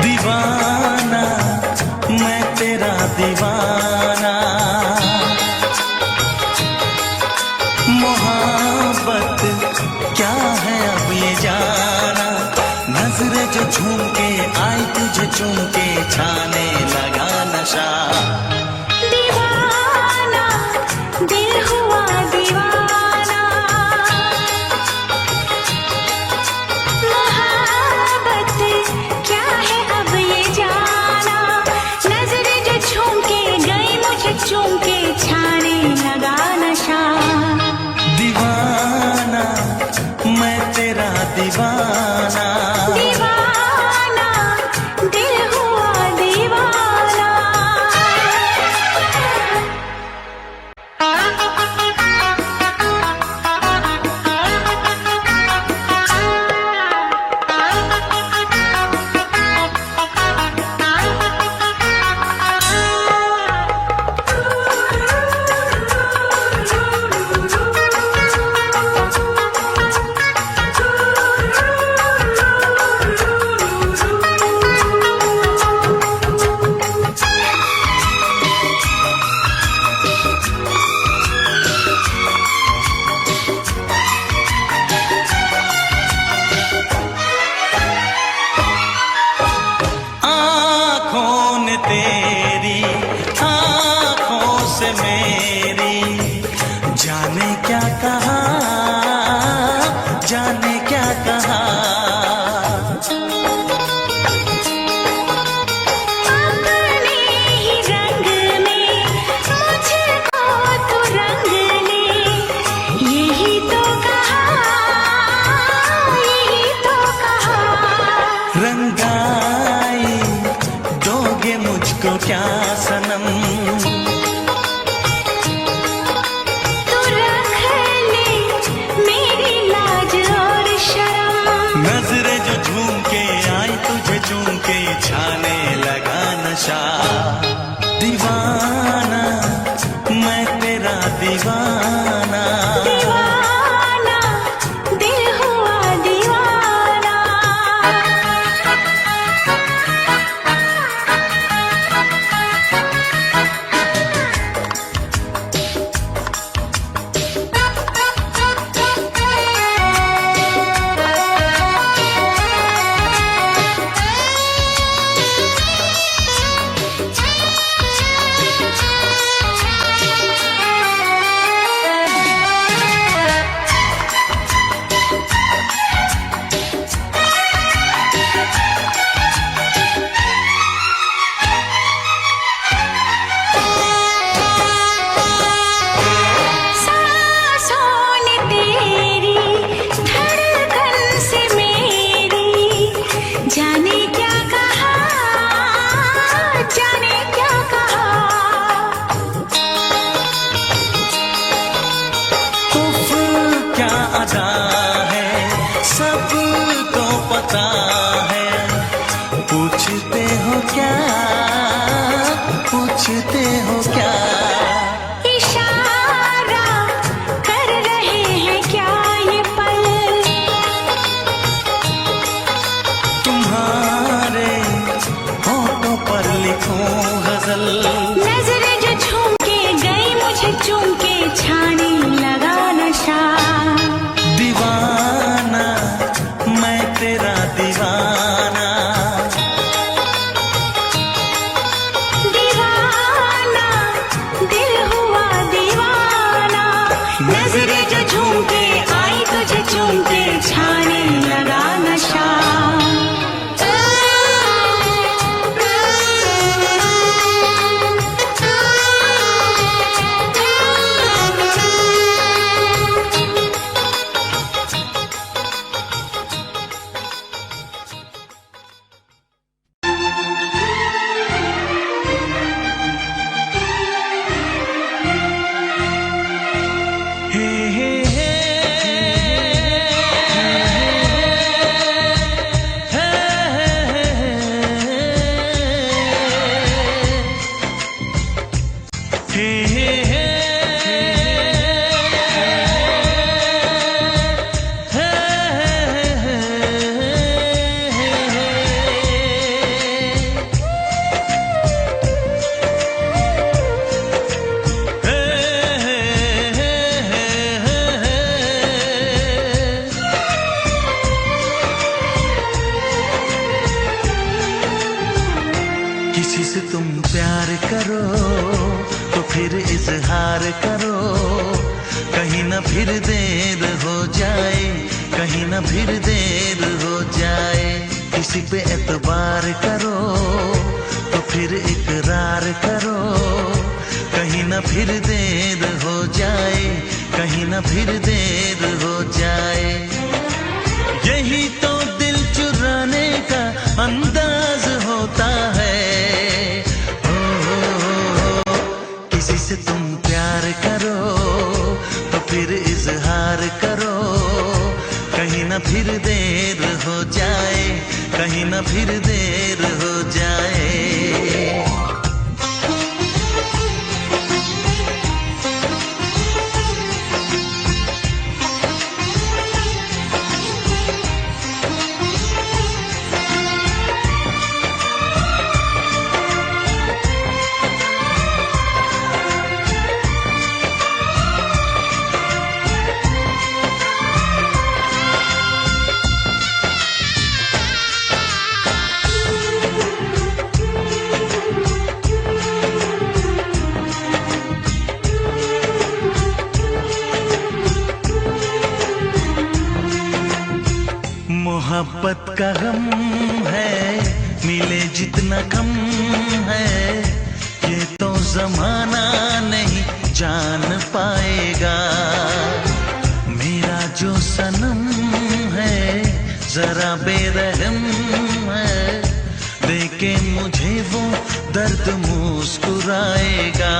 दीवाना मैं तेरा दीवाना, मोहब्बत क्या है अब ये जाना। नजरें जो झूम के आई तुझे चूम के छाने लगा नशा। दीवाना दिल हुआ दीवाना, मोहब्बत क्या है अब ये जाना। नजरें जो झूम के गई मुझे चूम के छाने लगा नशा। दीवाना मैं तेरा दीवाना, दीवाना दिल हुआ दीवाना। तेरी आँखों से मेरी जाने क्या कहा, जाने क्या कहा। अपने ही रंग में मुझको तो रंग ले, यही तो कहा, यही तो कहा। रंगाई दोगे मुझको क्या सनम, तू रख ले मेरी लाज और शर्म। नजरें जो झूम के आई तुझे चूम के छाने लगा नशा। दीवाना मैं तेरा दीवाना, दीवाना दिल हुआ दीवाना। जाने क्या कहा, जाने क्या कहा। उफ क्या अदा है सबको पता है। पूछते हो क्या, पूछते हो क्या। इशारा कर रहे हैं क्या ये पल, तुम्हारे होठों पर लिखूं गजल। नजरें जो झूम के गई मुझे चूम के छाने लगा नशा। दीवाना इकरार करो, कहीं न फिर देर हो जाए, कहीं न फिर देर हो जाए। किसी पे एतबार करो तो फिर इकरार करो, कहीं न फिर देर हो जाए, कहीं न फिर देर हो जाए। यही तो दिल चुराने का अंदाज होता है। किसी से तुम प्यार करो तो फिर इजहार करो, कहीं न फिर देर हो जाए, कहीं न फिर देर हो जाए। मोहब्बत का गम है, मिले जितना कम है, ये तो जमाना नहीं जान पाएगा। मेरा जो सनम है जरा बेरहम है, देखे मुझे वो दर्द मुस्कुराएगा।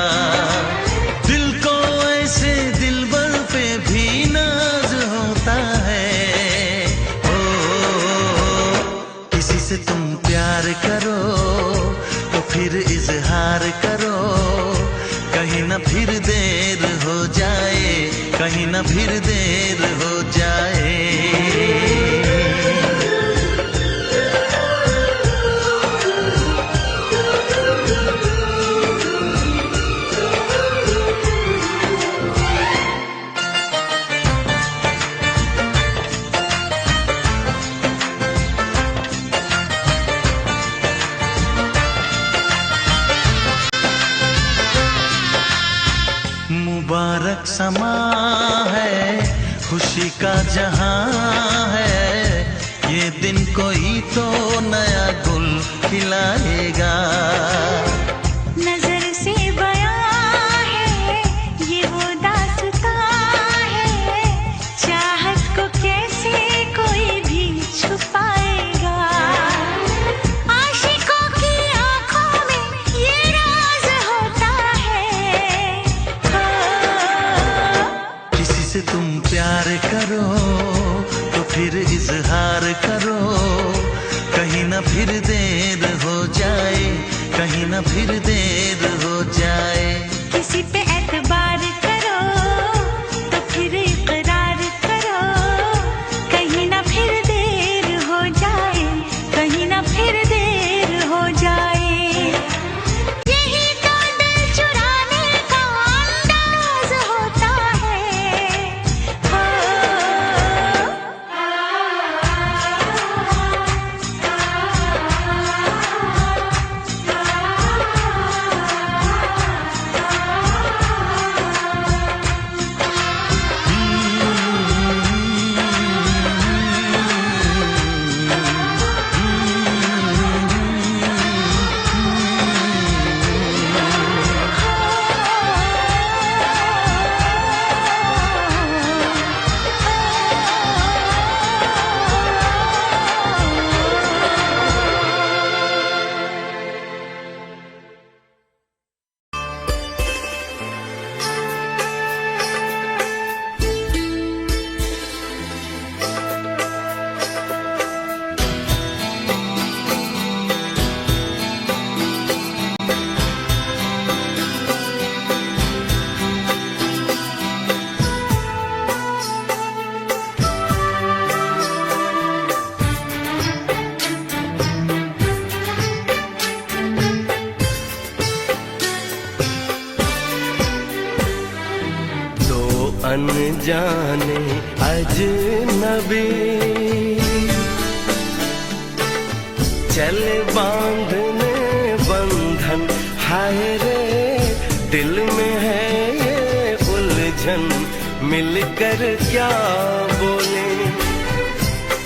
दिल को ऐसे दिलबर पे भी नाज होता है। से तुम प्यार करो तो फिर इजहार करो, कहीं न फिर देर हो जाए, कहीं न फिर देर हो जाए। मुबारक समा है, खुशी का जहां है, ये दिन कोई तो नया गुल खिलाएगा। नजर से बयां है ये वो दास्तां है, चाहत को कैसे कोई भी छुपाएगा। आशिकों की आंखों में ये राज होता है। किसी से तुम प्यार करो तो फिर इजहार करो, कहीं न फिर देर हो जाए, कहीं न फिर देर हो जाए। किसी पे एतबार करो तो फिर इकरार करो, कहीं ना फिर देर हो जाए, कहीं ना फिर देर हो जाए। यही तो दिल चुराने का अंदाज होता है। अनजाने अजनबी चले बांधने बंधन, हाय रे दिल में है ये उलझन मिलकर क्या बोले,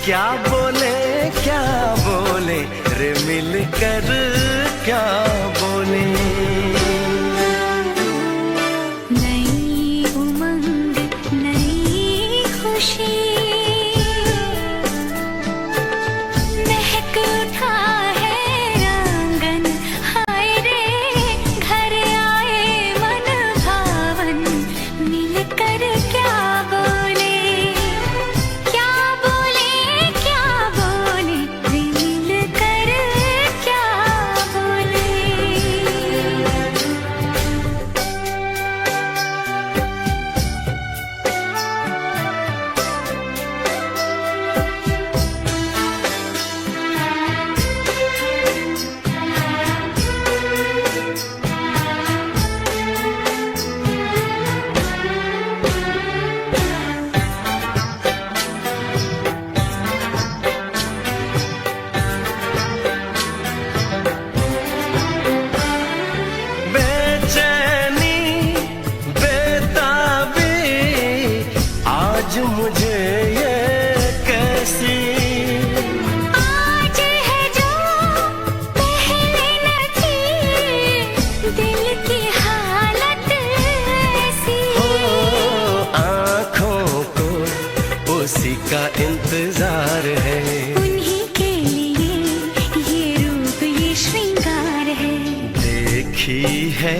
क्या बोले, क्या बोले रे मिलकर क्या बोले। नई उमंग नई खुशी महक उठा है आंगन, हाय रे घर आए मन भावन मिलकर क्या बोले, क्या बोले, क्या बोले रे मिलकर क्या बोले। बेचैनी बेताबी आज मुझे ये कैसी, आज है जो पहले न थी दिल की हालत ऐसी। हो आँखों को उसी का इंतजार है, उन्हीं के लिए ये रूप ये श्रृंगार है। देखी है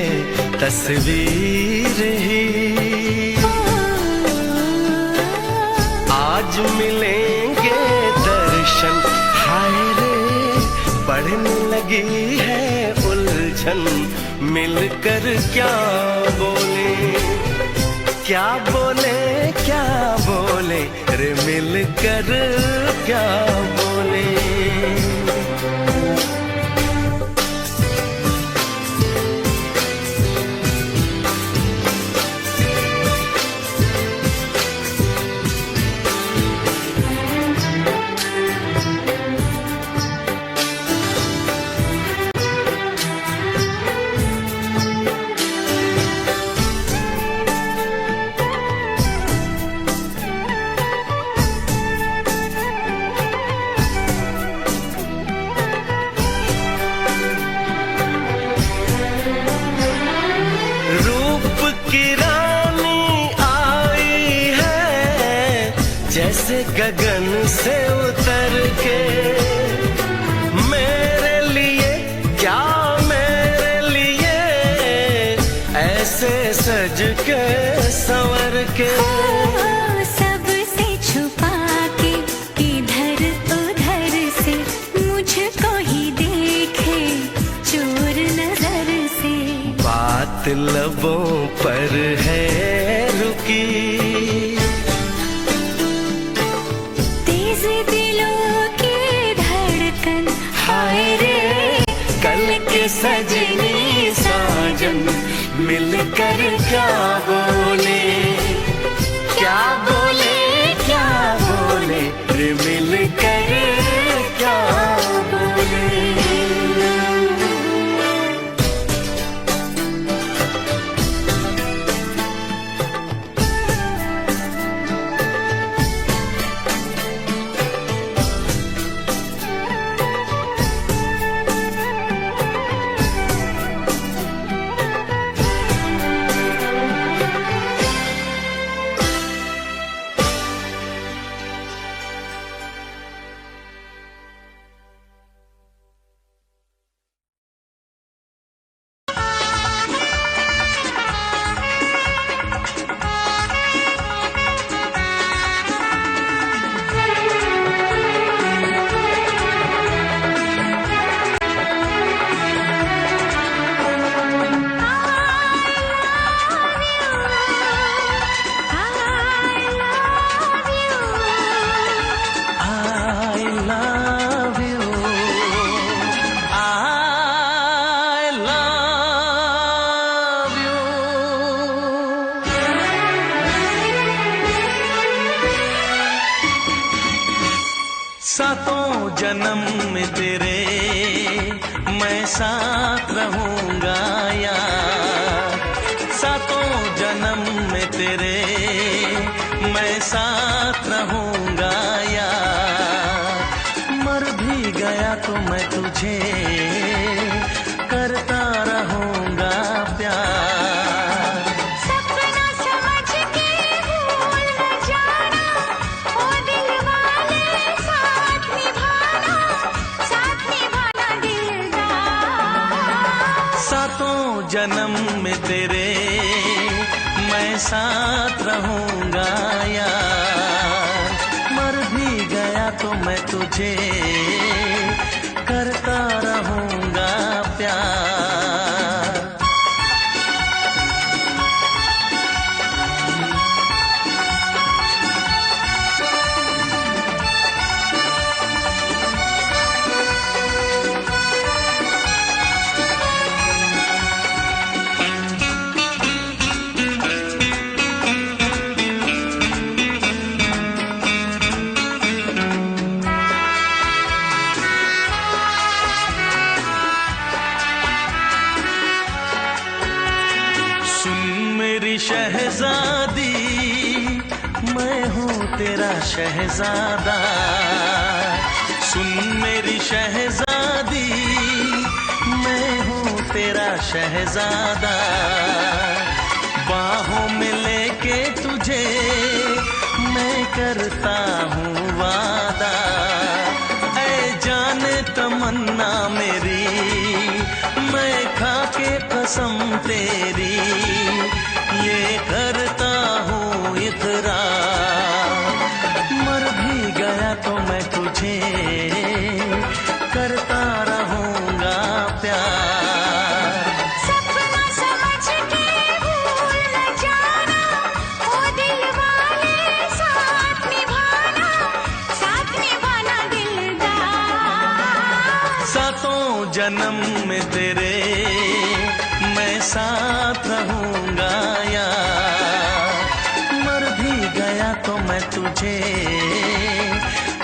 तस्वीर ही आज मिलेंगे दर्शन, हाय रे बढ़ने लगी है उलझन मिलकर क्या बोले, क्या बोले, क्या बोले रे मिलकर क्या बोले। रूप की रानी आई है जैसे गगन से उतर के, मेरे लिए क्या मेरे लिए ऐसे सज के संवर के। सबसे छुपा के इधर उधर से मुझको ही देखे चोर नजर से। बात लबों पर है रुकी, तेज दिलों की धड़कन, हाय रे कल के सजनी साजन मिलकर क्या बोले, क्या बोले, क्या बोले रे मिलकर क्या बोले। सातों जन्म में तेरे मैं साथ रहूंगा यार, सातों जन्म में तेरे मैं साथ रहूंगा यार, मर भी गया तो मैं तुझे करता रहूंगा प्यार। सपना समझ के भूल न जाना, ओ दिल वाले साथ निभाना दिलदार। सातों जन्म में तेरे मैं साथ रहूंगा यार, मर भी गया तो मैं तुझे करता रहूंगा प्यार। शहजादी मैं हूँ तेरा शहजादा, सुन मेरी शहजादी मैं हूँ तेरा शहजादा, बाहों में लेके तुझे मैं करता हूँ वादा। ऐ जाने तमन्ना मेरी मैं खा के कसम तेरी ये करता हूँ इकरार, मर भी गया तो मैं तुझे करता रहूंगा प्यार। सपना समझ के भूल न जाना, ओ दिल वाले साथ निभाना दिलदार। सातों जन्म में तेरे मैं साथ रहूंगा यार, मर भी गया तो मैं तुझे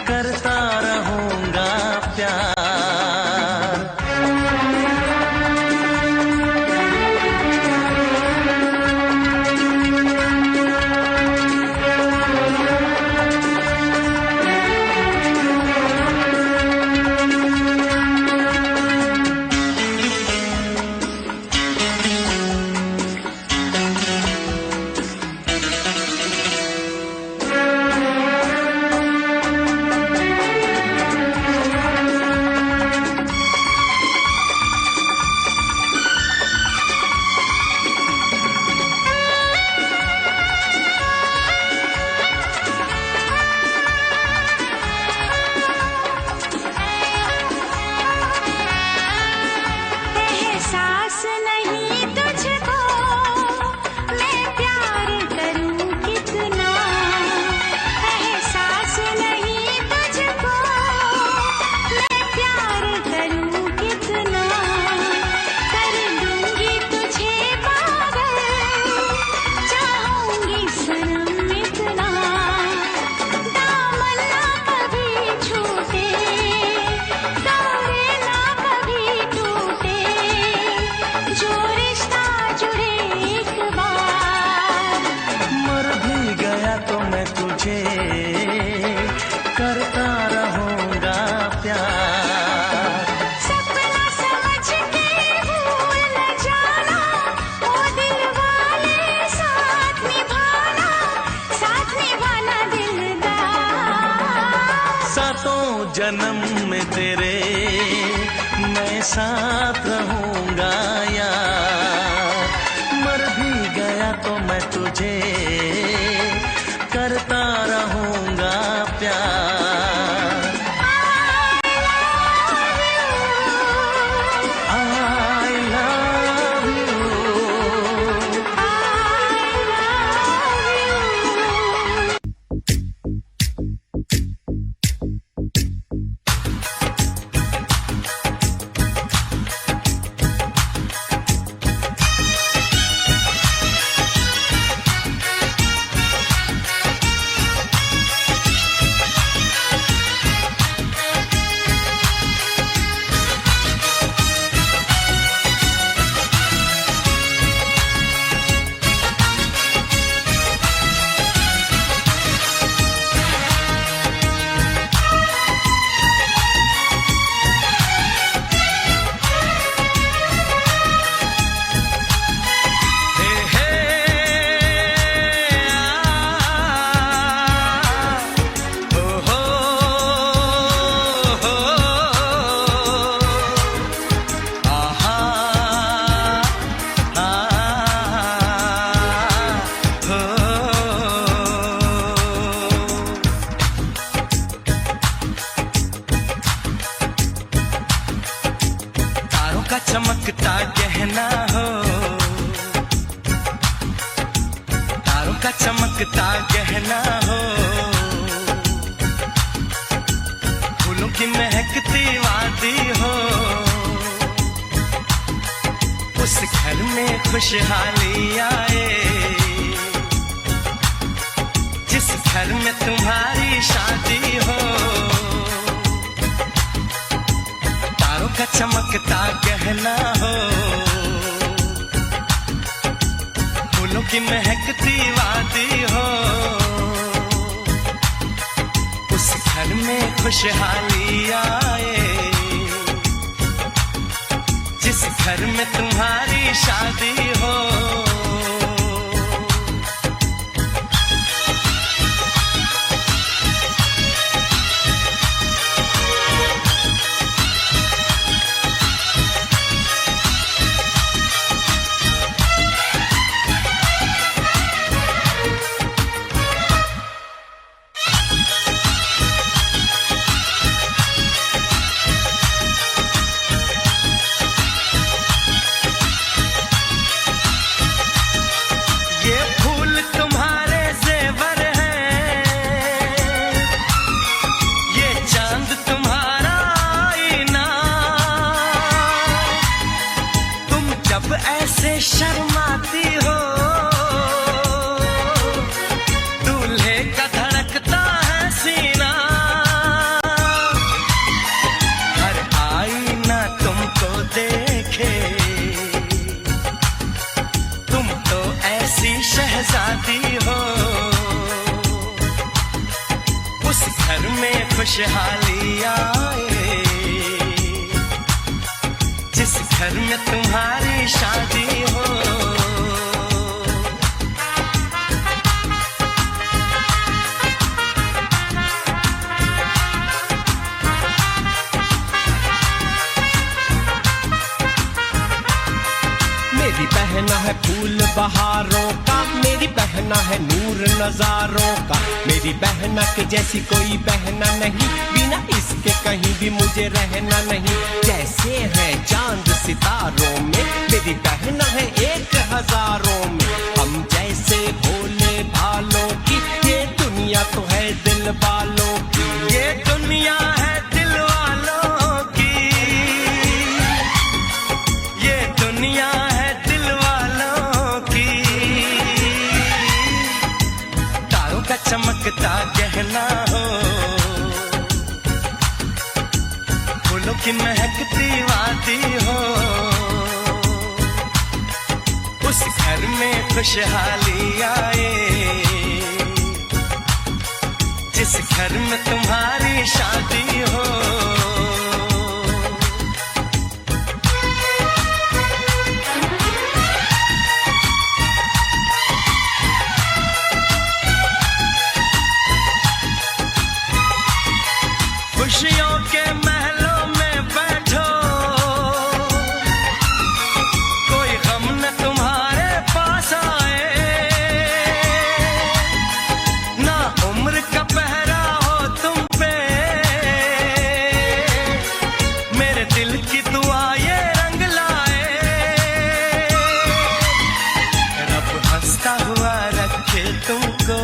करता रहूंगा प्यार। एहसास नहीं तुझको मैं प्यार करूं कितना, एहसास नहीं तुझको मैं प्यार करूं कितना, कर दूंगी तुझे पागल चाहूंगी सनम इतना, दामन ना कभी छूटे तारे ना कभी टूटे, जो रिश्ता जुड़े एक बार। मर भी गया तो मैं तुझे करता रहूंगा प्यार। सपना समझ के भूल न जाना, ओ दिल वाले साथ निभाना दिलदार। सातों जन्म में तेरे मैं साथ रहूंगा यार, मर भी गया तो मैं तुझे करता रहूंगा प्यार। I love you। का चमकता गहना हो, फूलों की महकती वादी हो, उस घर में खुशहाली आए, जिस घर में तुम्हारी शादी हो। तारों का चमकता गहना हो, फूलों की महकती वादी हो, उस घर में खुशहाली आए, जिस घर में तुम्हारी शादी हो। ऐसे शर्माती हो, दूल्हे का धड़कता है सीना, हर आईना तुमको देखे, तुम तो ऐसी शहजादी हो, उस घर में खुशहाली आए, जिस घर में तुम्हारी शादी हो। मेरी बहना है फूल बहारों का, मेरी बहना है नूर नजारों का, मेरी बहना के जैसी कोई बहना नहीं, बिना इसके कहीं भी मुझे रहना नहीं। जैसे है चांद सितारों में, मेरी बहना है 1000 में, हम जैसे भोले भालों की, ये दुनिया तो है दिल वालों की, ये दुनिया है दिल वालों की, ये दुनिया है दिल वालों की। तारों का चमकता गहना हो, फूलों की महकती वादी हो, उस घर में खुशहाली आए, जिस घर में तुम्हारी शादी हो। खुशियों के महलों में बैठो, कोई गम न तुम्हारे पास आए, ना उम्र का पहरा हो तुम पे, मेरे दिल की दुआ ये रंग लाए, रब हंसता हुआ रखे तुमको,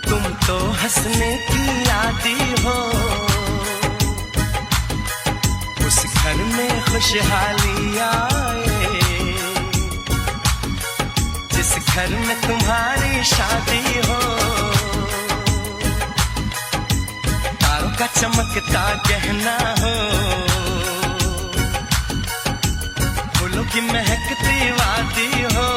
तुम तो हंसने की आदी हो, उस घर में खुशहाली आए, जिस घर में तुम्हारी शादी हो। तारों का चमकता गहना हो, फूलों की महकती वादी हो,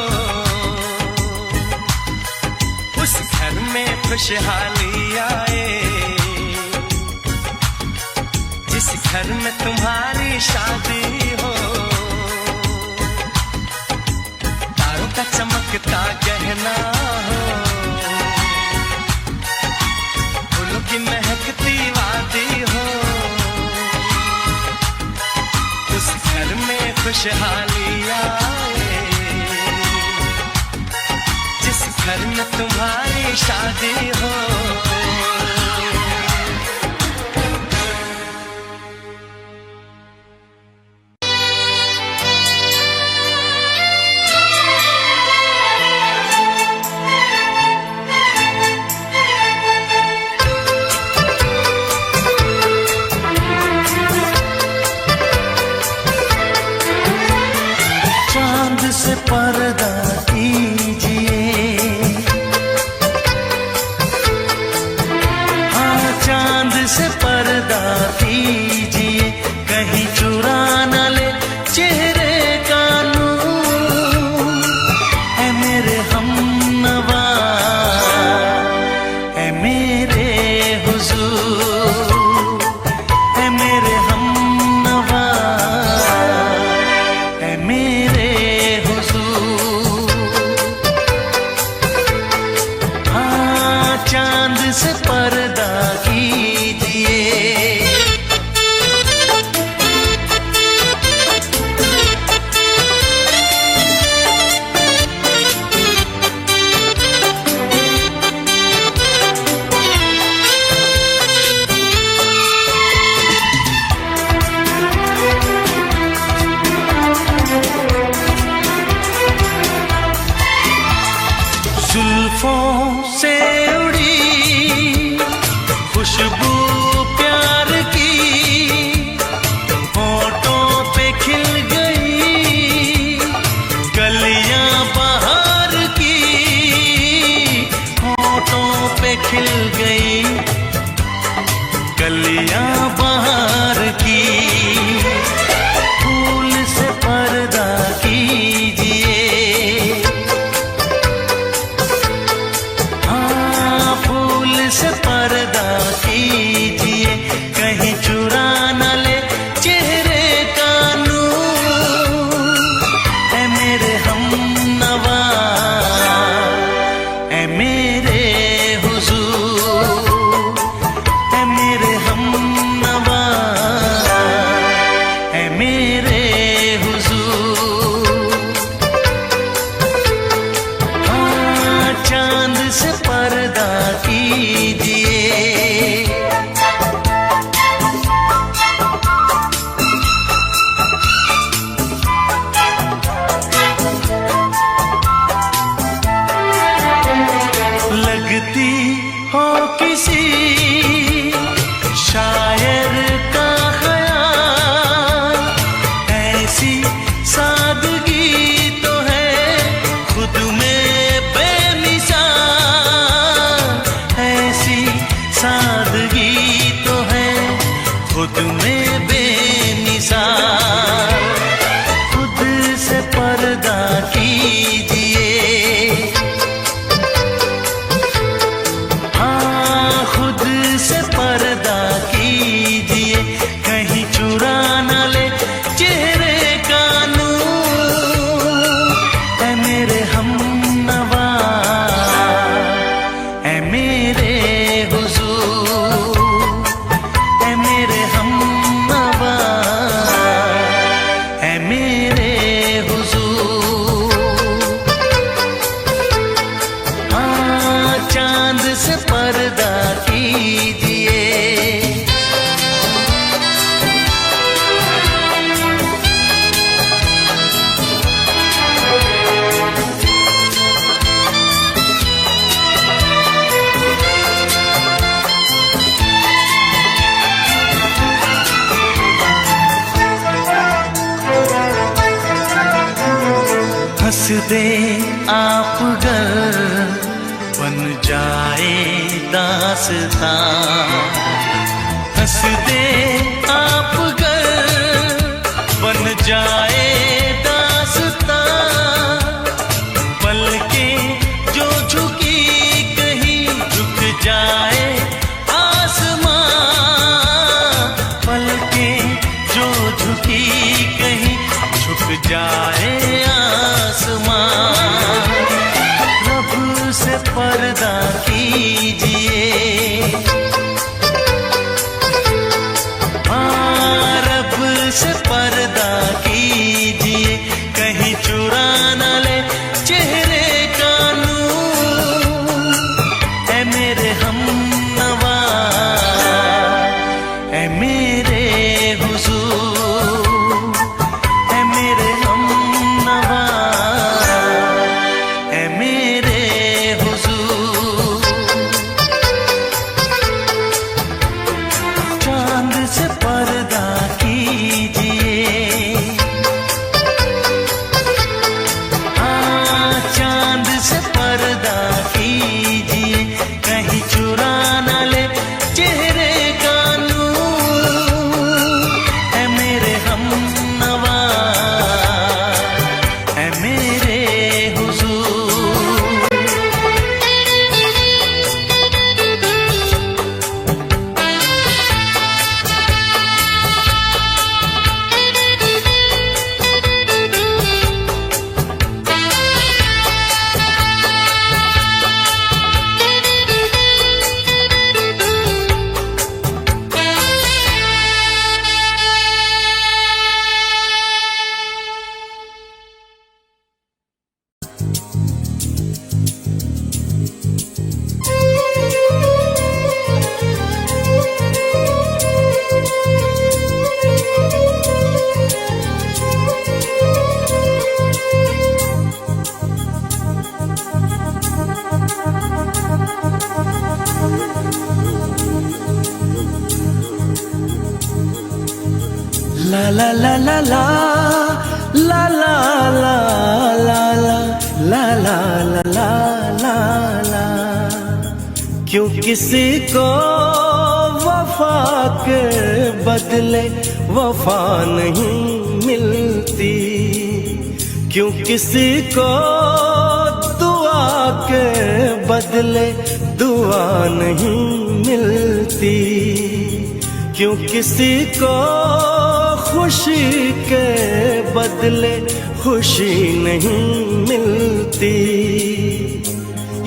उस घर में खुशहाली आए, जिस घर में तुम्हारी शादी हो। तारों का चमकता गहना हो, फूलों की महकती वादी हो, उस घर में खुशहाली आए, जिस घर में तुम्हारी शादी हो। जुल्फों से उड़ी खुशबू प्यार की, होठों पे खिल गई कलियां बहार की, होठों पे खिल गई कलियां बहार की। फूल से पर्दा कीजिए, हाँ फूल से पर्दा कीजिए, कहीं चुरा न ले चेहरे का नूर। ऐ मेरे हमनवा, ऐ मेरे हुजूर, ऐ मेरे हमनवा, ऐ मेरे हुजूर। हाँ चांद से पर्दा कीजिए, लगती हो किसी शायर का ख्याल, ऐसी सादगी तो है खुद में बेमिसाल, ऐसी सादगी तो है खुद में बेमिसाल। खुद से पर्दा कीजिए, हाँ खुद से पर्दा कीजिए, कहीं चुरा न ले चेहरे का नूर। ऐ मेरे हमनवा, ऐ मेरे हुजूर, ऐ मेरे हमनवा, ऐ मेरे हुजूर। हाँ चांद से पर्दा कीजिए, हंस दे आप गर बन जाए दास्तां, हंस दे आप गर बन जाए दास्तां। पलकें जो झुकी कहीं झुक जाए आसमां, पलकें जो झुकी कहीं झुक जाए आसमां। रब से पर्दा कीजिए, हाँ रब से पर्दा कीजिए, कहीं चुरा न ले चेहरे का नूर। ऐ मेरे हमनवा, ऐ मेरे हुजूर, ऐ मेरे हमनवा, ऐ मेरे हुजूर। चांद से पर्दा कीजिए, हाँ चांद से पर्दा कीजिए, कहीं चुरा न ले चेहरे का नूर। ऐ मेरे हमनवा, ऐ मेरे हुजूर। ला ला ला ला ला ला ला ला ला ला ला ला ला ला। क्यों किसी को वफा के बदले वफा नहीं मिलती, क्यों किसी को दुआ के बदले दुआ नहीं मिलती, क्यों किसी को खुशी के बदले खुशी नहीं मिलती।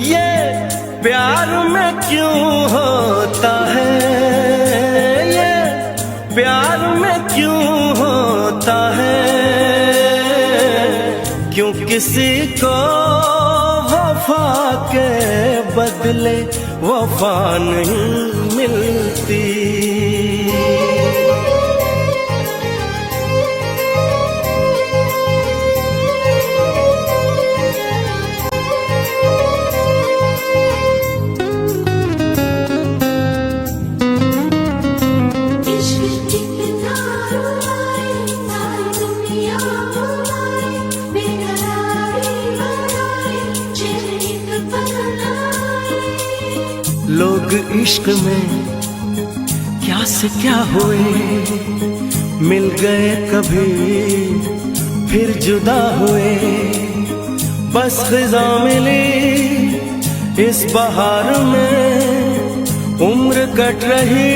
ये प्यार में क्यों होता है, ये प्यार में क्यों होता है, क्यों किसी को वफा के बदले वफा नहीं मिलती। लोग इश्क में क्या से क्या हुए, मिल गए कभी फिर जुदा हुए। बस ख़िज़ा मिली इस बहार में, उम्र कट रही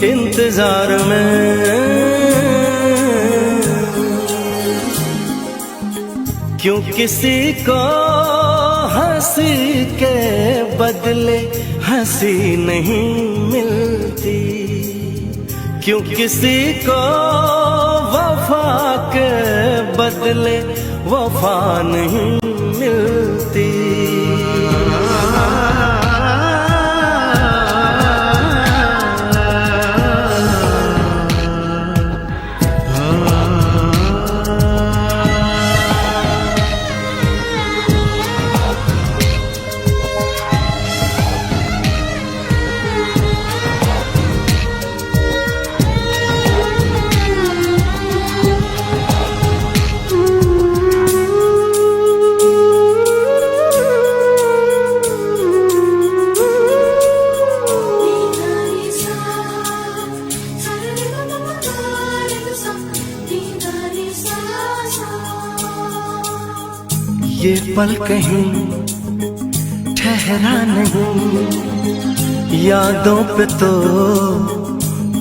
इंतजार में। क्यों किसी को हंसी के बदले हंसी नहीं मिलती, क्यों किसी को वफा के बदले वफा नहीं मिलती। ये पल कहीं ठहरा नहीं, यादों पे तो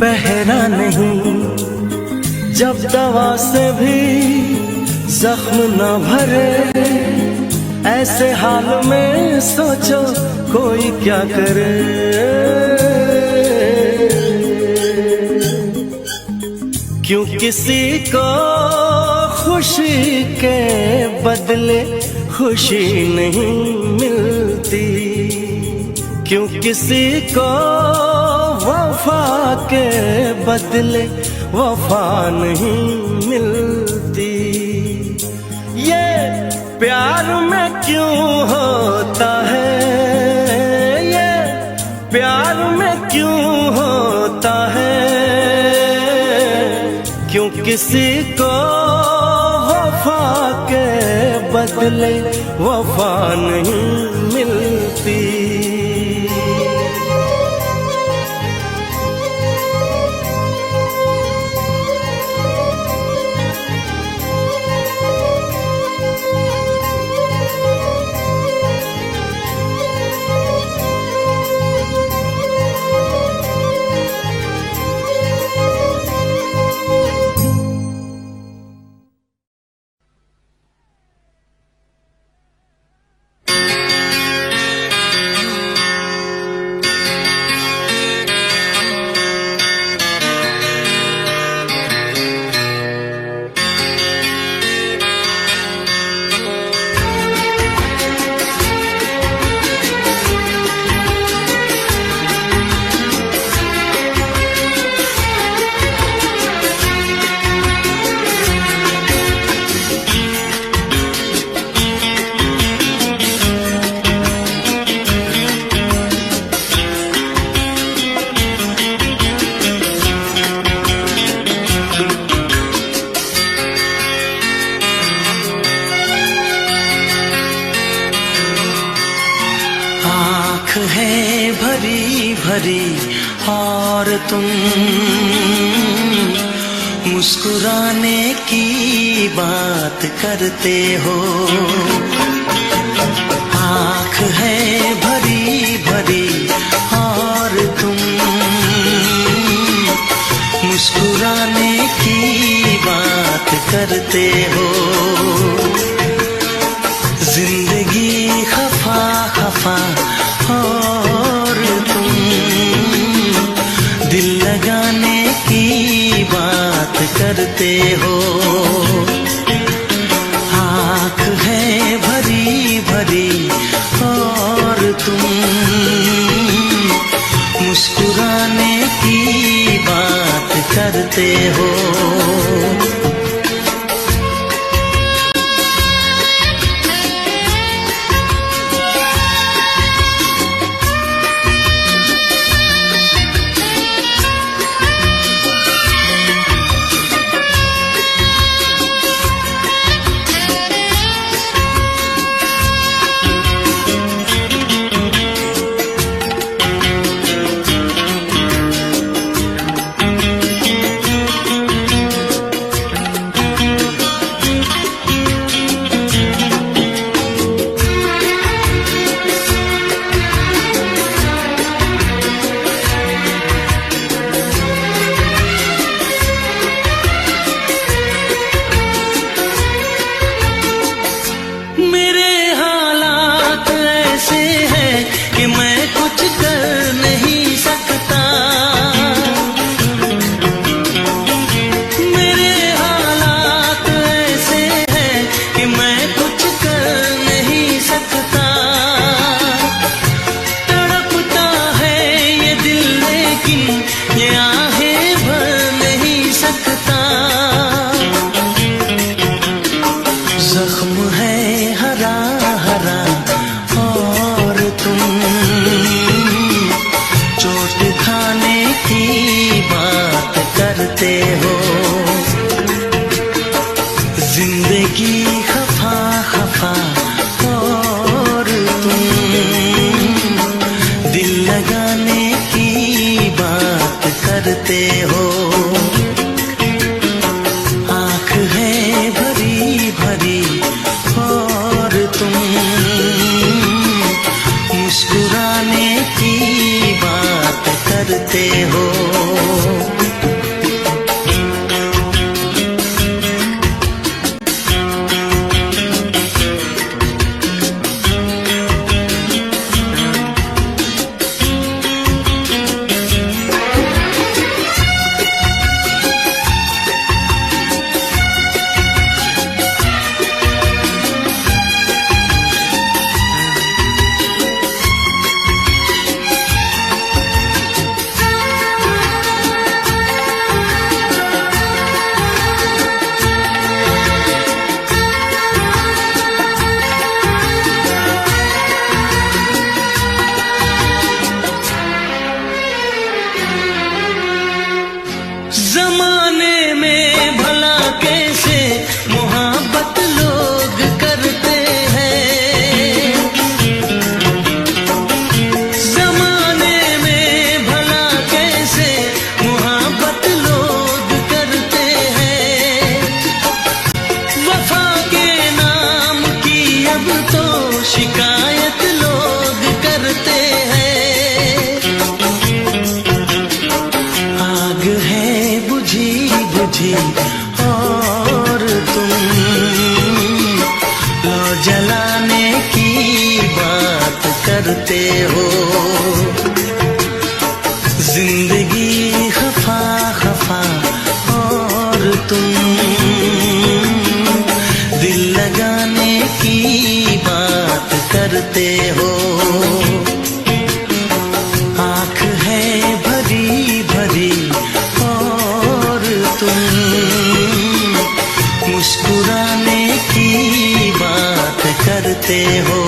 पहरा नहीं। जब दवा से भी जख्म न भरे, ऐसे हाल में सोचो कोई क्या करे। क्यों किसी को खुशी के बदले खुशी नहीं मिलती, क्यों किसी को वफा के बदले वफा नहीं मिलती। ये प्यार में क्यों होता है, ये प्यार में क्यों होता है, क्यों किसी को वफा के बदले वफा नहीं मिलती। है भरी भरी और तुम मुस्कुराने की बात करते हो। आँख है भरी भरी और तुम मुस्कुराने की बात करते हो। जिंदगी खफा खफा और तुम दिल लगाने की बात करते हो। आँख है भरी भरी और तुम मुस्कुराने की बात करते हो। जख्म है हरा हरा और तुम चोट खाने की बात करते हो। जिंदगी खफा खफा और तुम दिल लगाने की बात करते हो। आँख है भरी भरी और तुम मुस्कुराने की बात करते हो। जमाने में भला कैसे मोहब्बत लोग करते हैं। जमाने में भला कैसे मोहब्बत लोग करते हैं। वफा के नाम की अब तो शिकायत लोग करते हैं। आग है बुझी बुझी और तुम लो जलाने की बात करते हो। जिंदगी खफा खफा और तुम दिल लगाने की बात करते हो। आँख है भरी भरी और तुम मुस्कुराने की बात करते हो।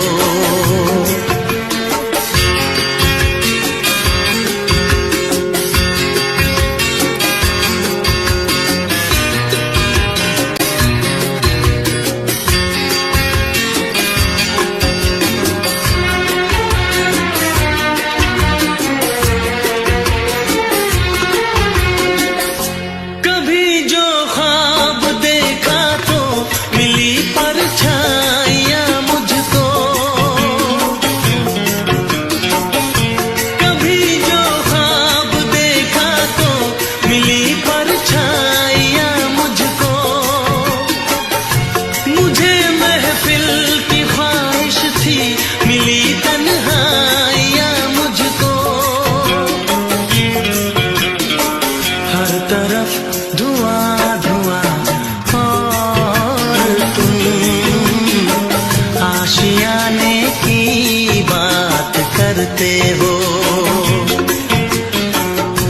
करते हो।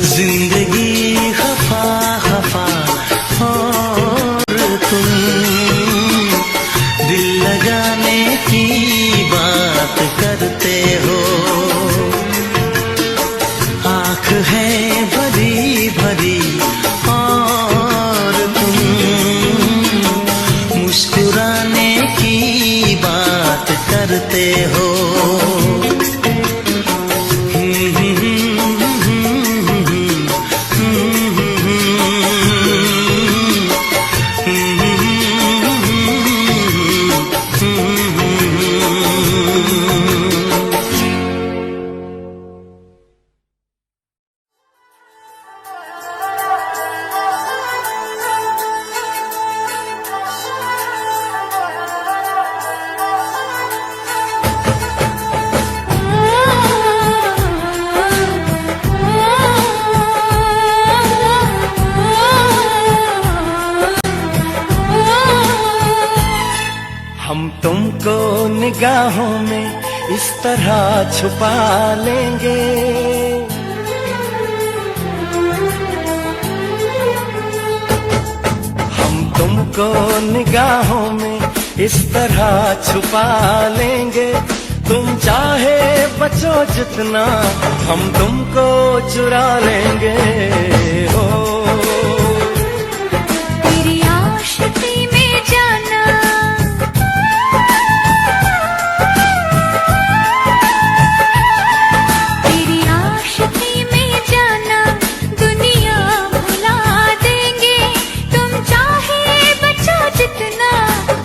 जिंदगी खफा खफा और तुम दिल लगाने की बात करते हो। आँख है भरी भरी और तुम मुस्कुराने की बात करते हो। हम तुमको निगाहों में इस तरह छुपा लेंगे, हम तुमको निगाहों में इस तरह छुपा लेंगे। तुम चाहे बचो जितना हम तुमको चुरा लेंगे। हो तेरी आशिकी में जाना, तेरी आशिकी में जाना दुनिया भुला देंगे। तुम चाहे बचो जितना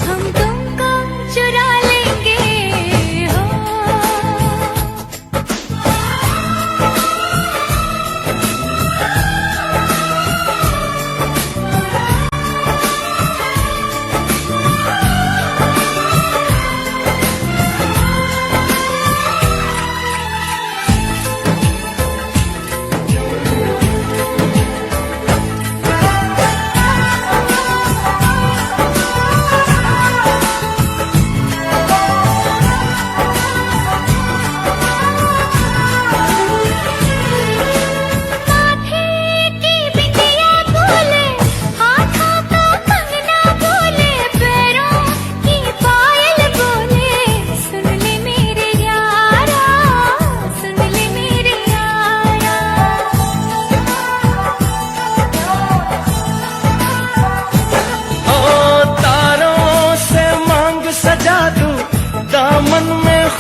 हम तुमको चुरा लेंगे। हो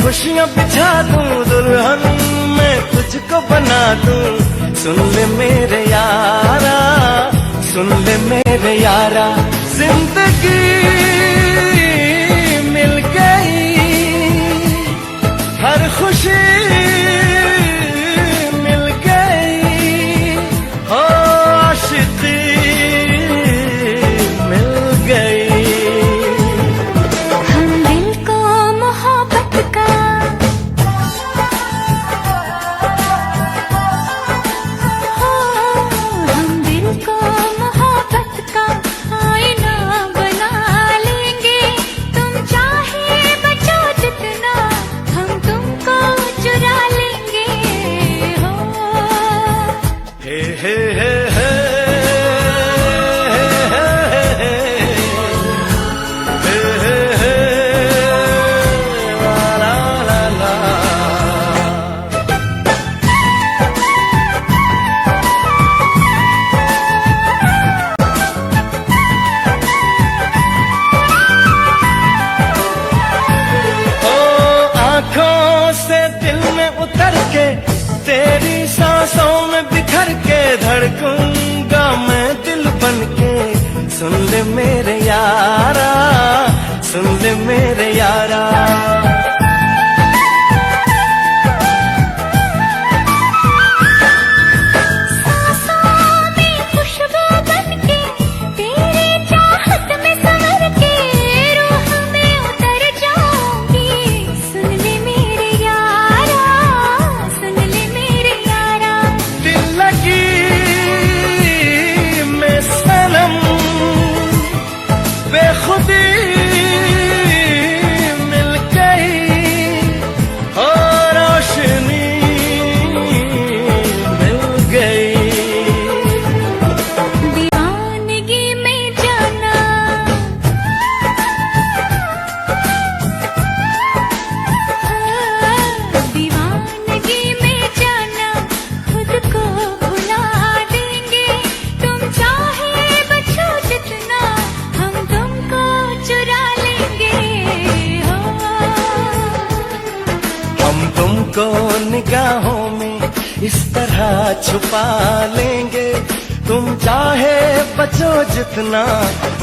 खुशियाँ बिछा दूं, दुल्हन मैं तुझको बना दूं। सुन ले मेरे यारा, सुन ले मेरे यारा, जिंदगी मिल गई, हर खुशी मिल गई, हो आशिकी मिल गई। हम दिल को मोहब्बत का, हम दिल को मोहब्बत का आईना बना लेंगे। तुम चाहे बचो जितना हम तुमको चुरा लेंगे। हो हे हे हे हे तेरी सांसों में बिखर के धड़कूंगा मैं दिल बनके। सुन ले मेरे यारा, सुन ले मेरे यारा, बेखुदी मिल गई। तुमको निगाहों में इस तरह छुपा लेंगे, तुम चाहे बचो जितना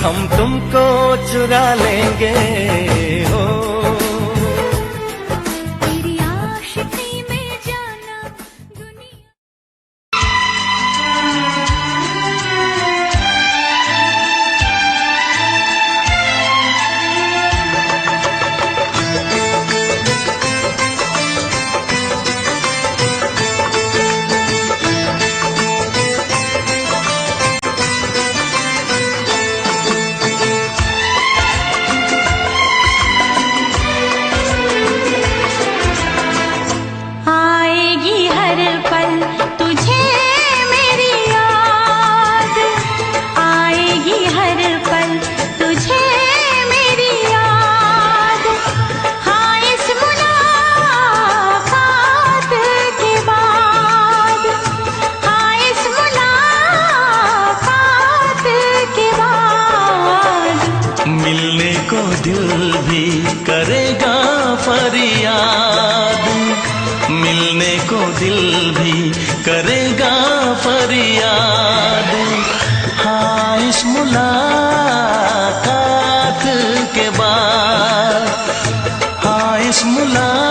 हम तुमको चुरा लेंगे हो। तेरी आशिकी में जाना दुनिया। आएगी हर पल तुझे मेरी याद, आएगी हर पल तुझे मेरी याद। हाँ इस मुलाकात के बाद, हाँ इस मुलाकात के बाद मिलने को दिल भी करेगा फरियाद, मिलने को दिल भी करेगा फरियाद। हाँ इस मुलाकात के बाद, हाँ इस मुलाकात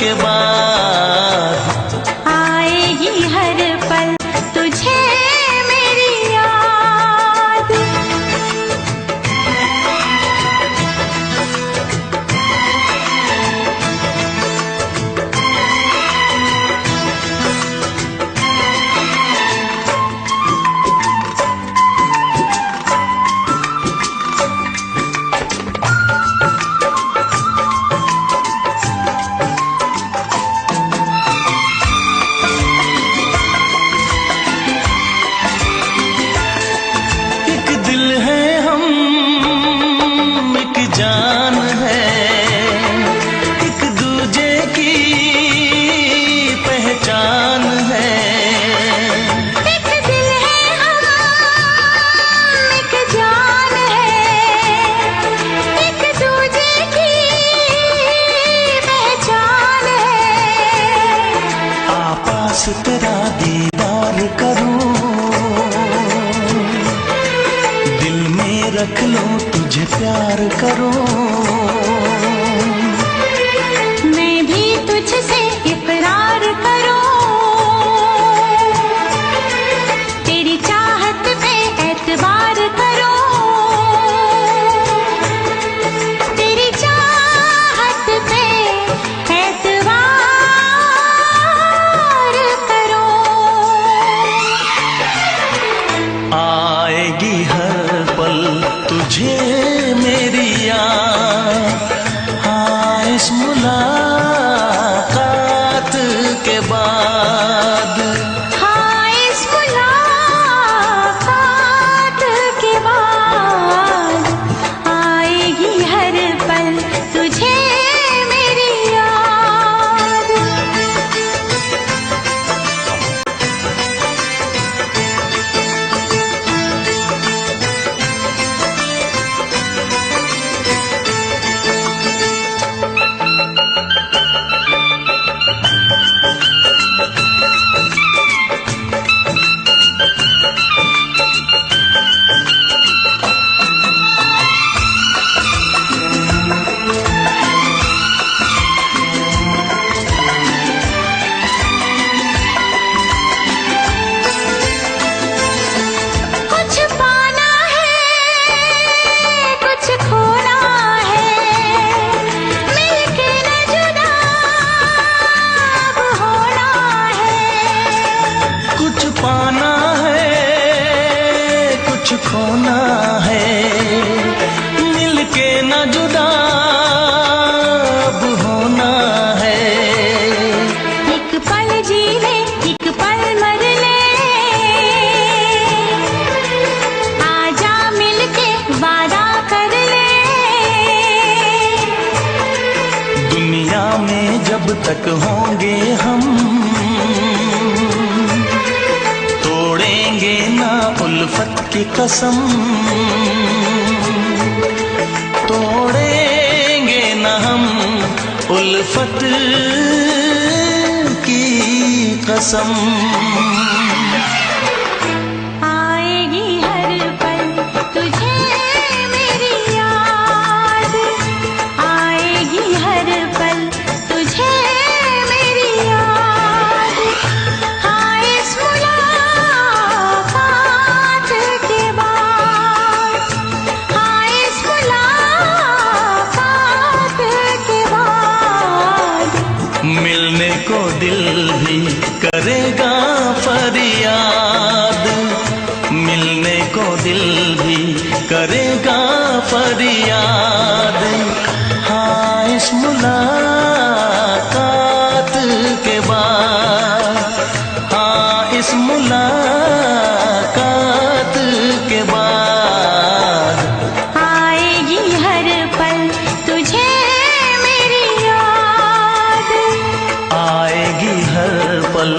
के बाद आएगी हर पल तुझे मेरी याद। एक दिल है हम, एक जान है, एक दूजे की पहचान है। एक दिल है हम, एक जान है, एक दूजे की पहचान है। आपास तेरा दीदार करूं, दिल में रख लूं तुझे प्यार करूं। मैं भी तुझसे इकरार करूं, तेरी चाहत पे एतबार करूं, तेरी चाहत पे एतबार करूं। आएगी हर पल तुझे मेरी याद, हाँ इस मुलाकात के बाद। हाँ इस मुलाकात के बाद आएगी हर पल तुझे मेरी याद। कुछ पाना है, कुछ खोना है, मिलके न जुदा अब होना है। कुछ पाना है, कुछ खोना है, मिलके न जुदा अब होना है। एक पल जी ले, एक पल मर ले, आजा मिलके वादा कर ले। दुनिया में जब तक होंगे हम, तोड़ेंगे ना उल्फत की कसम, तोड़ेंगे ना हम उल्फत की कसम। आएगी हर पल तुझे मेरी याद, आएगी हर पल तुझे मेरी याद। हाँ इस मुलाकात के बाद, हाँ इस मुलाकात के बाद मिलने को दिल भी करेगा फरियाद, मिलने को दिल भी करेगा फरियाद। हाँ इस मुलाकात के बाद, हाँ इस मुलाकात के बाद आएगी हर पल तुझे मेरी याद, आएगी हर पल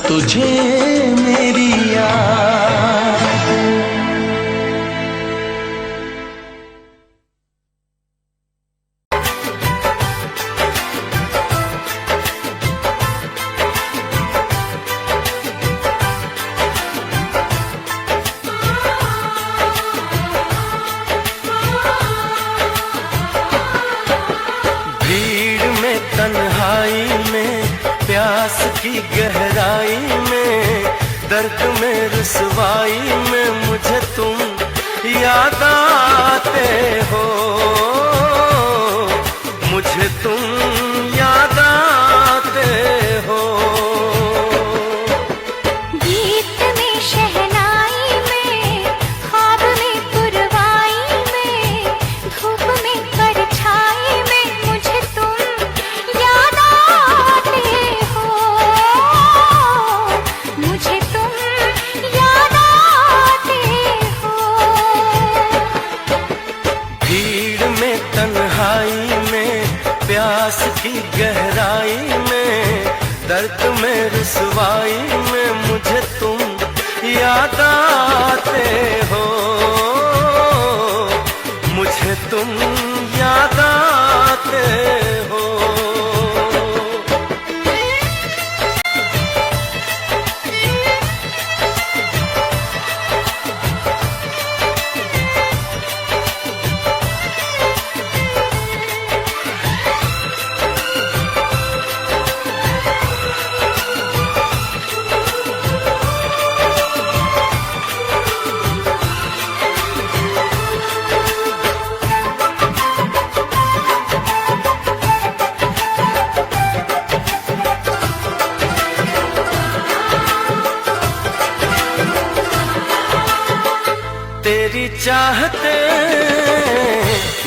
तुझे मेरी याद। भीड़ में तन्हाई में प्यास की गहराई में दर्द में रुसवाई में मुझे तुम याद आते हो, मुझे तुम याद आते हो। गीत में शहनाई में ख्वाब में पुरवाई में धूप में परछाई में मुझे तुम याद आते हो, मुझे तुम याद आते हो। भीड़ में तन्हाई में प्यास की गहराई में दर्द में रुसवाई में मुझे तुम याद आते हो, मुझे तुम याद आते हो। तेरी चाहते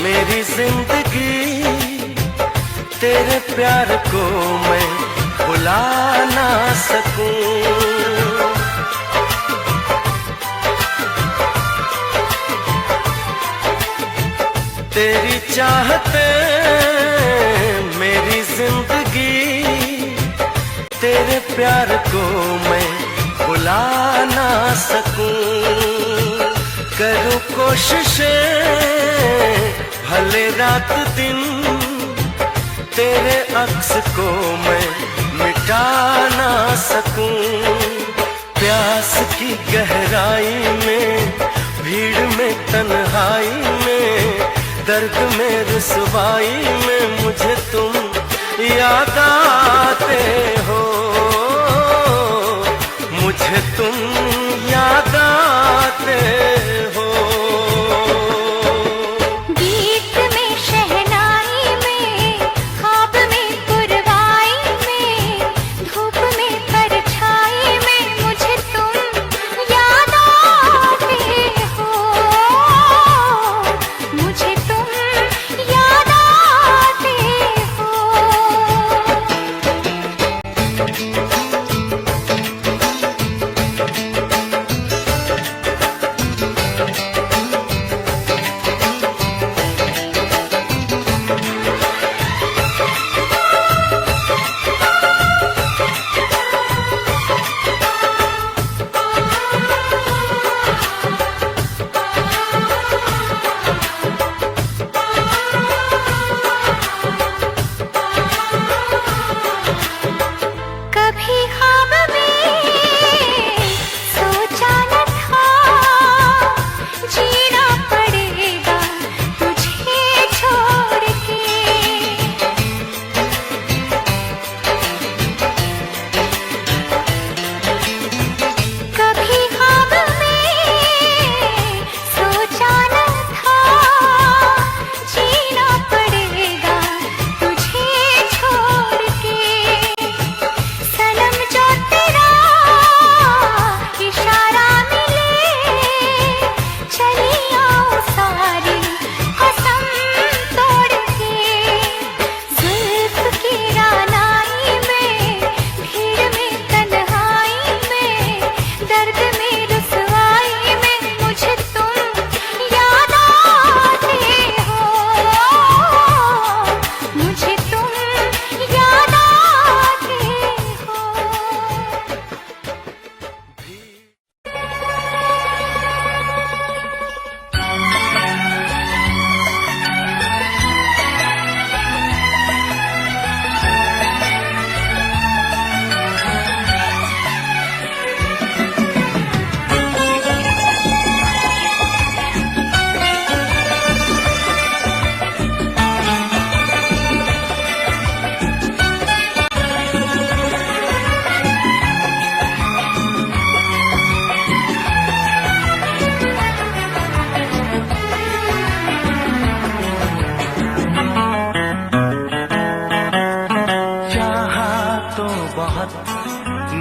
मेरी जिंदगी, तेरे प्यार को मैं भुला ना सकूं। तेरी चाहते मेरी जिंदगी, तेरे प्यार को मैं भुला ना सकूं। करूं कोशिशें भले रात दिन, तेरे अक्स को मैं मिटा ना सकूं। प्यास की गहराई में भीड़ में तन्हाई में दर्द में रुसवाई में मुझे तुम याद आते हो, मुझे तुम याद आते हो। गीत में शहनाई में ख्वाब में पुरवाई में धूप में परछाई में मुझे तुम याद आते हो, मुझे तुम याद आते हो।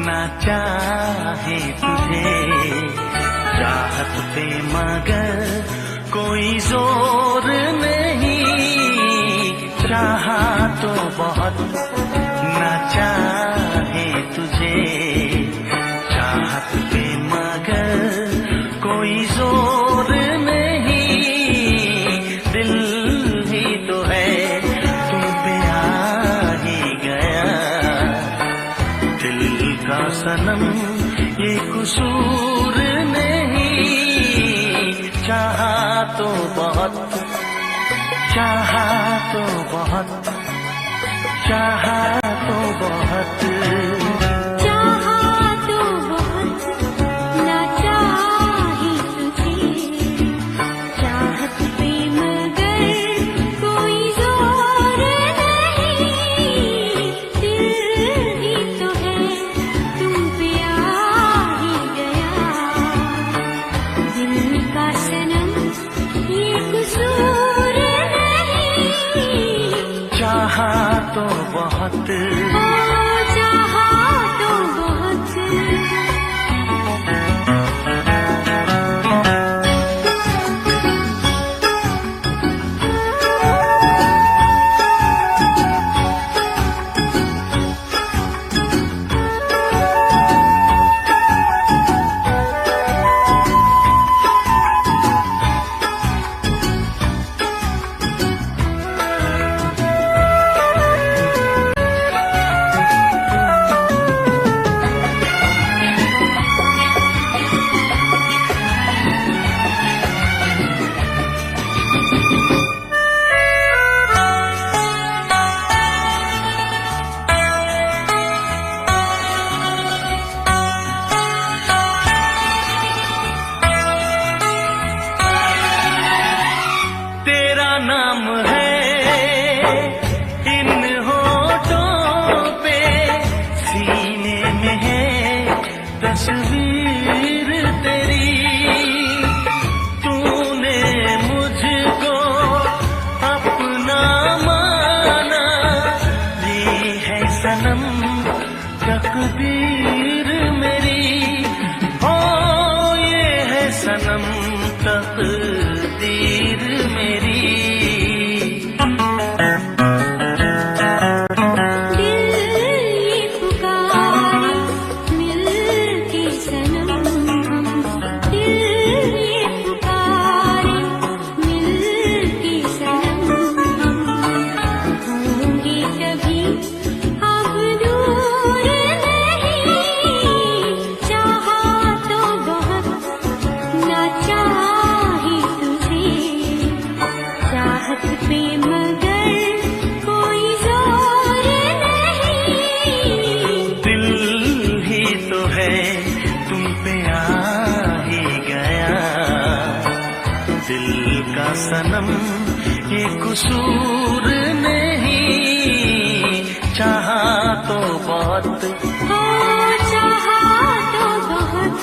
ना चाहे तुझे चाहत पे मगर कोई जोर नहीं, चाहा तो बहुत ना चाहे तुझे चाहत पे मगर कोई जोर नहीं, दिल ही तो है तुम पे आ ही गया, दिल का सनम ये कसूर नहीं, चाहा तो बहुत, चाहा तो बहुत, चाहा तो बहुत, चाहा तो बहुत ना चाहे तुझे चाहत पे मगर कोई जोर नहीं, दिल ही तो है तुम पे आ ही गया, दिल का सनम ये कसूर नहीं, चाहा तो बहुत, ओ चाहा तो बहुत। तेरा नाम है इन होठों पे, सीने में है तस्वीर तेरी, तूने मुझको अपना माना, ये है सनम तकदीर मेरी, हो ये है सनम तकदीर मेरी, दिल ये पुकारे मिल के सनम, दिल ये पुकारे मिल के सनम, होंगे कभी अब दूर नहीं, चाहा तो बहुत ना चाहे तुझे चाहत पे मगर कोई जोर नहीं, दिल ही तो है तुम पे आ ही गया, दिल का सनम ये कसूर नहीं, चाहा तो बहुत, ओ चाहा तो बहुत।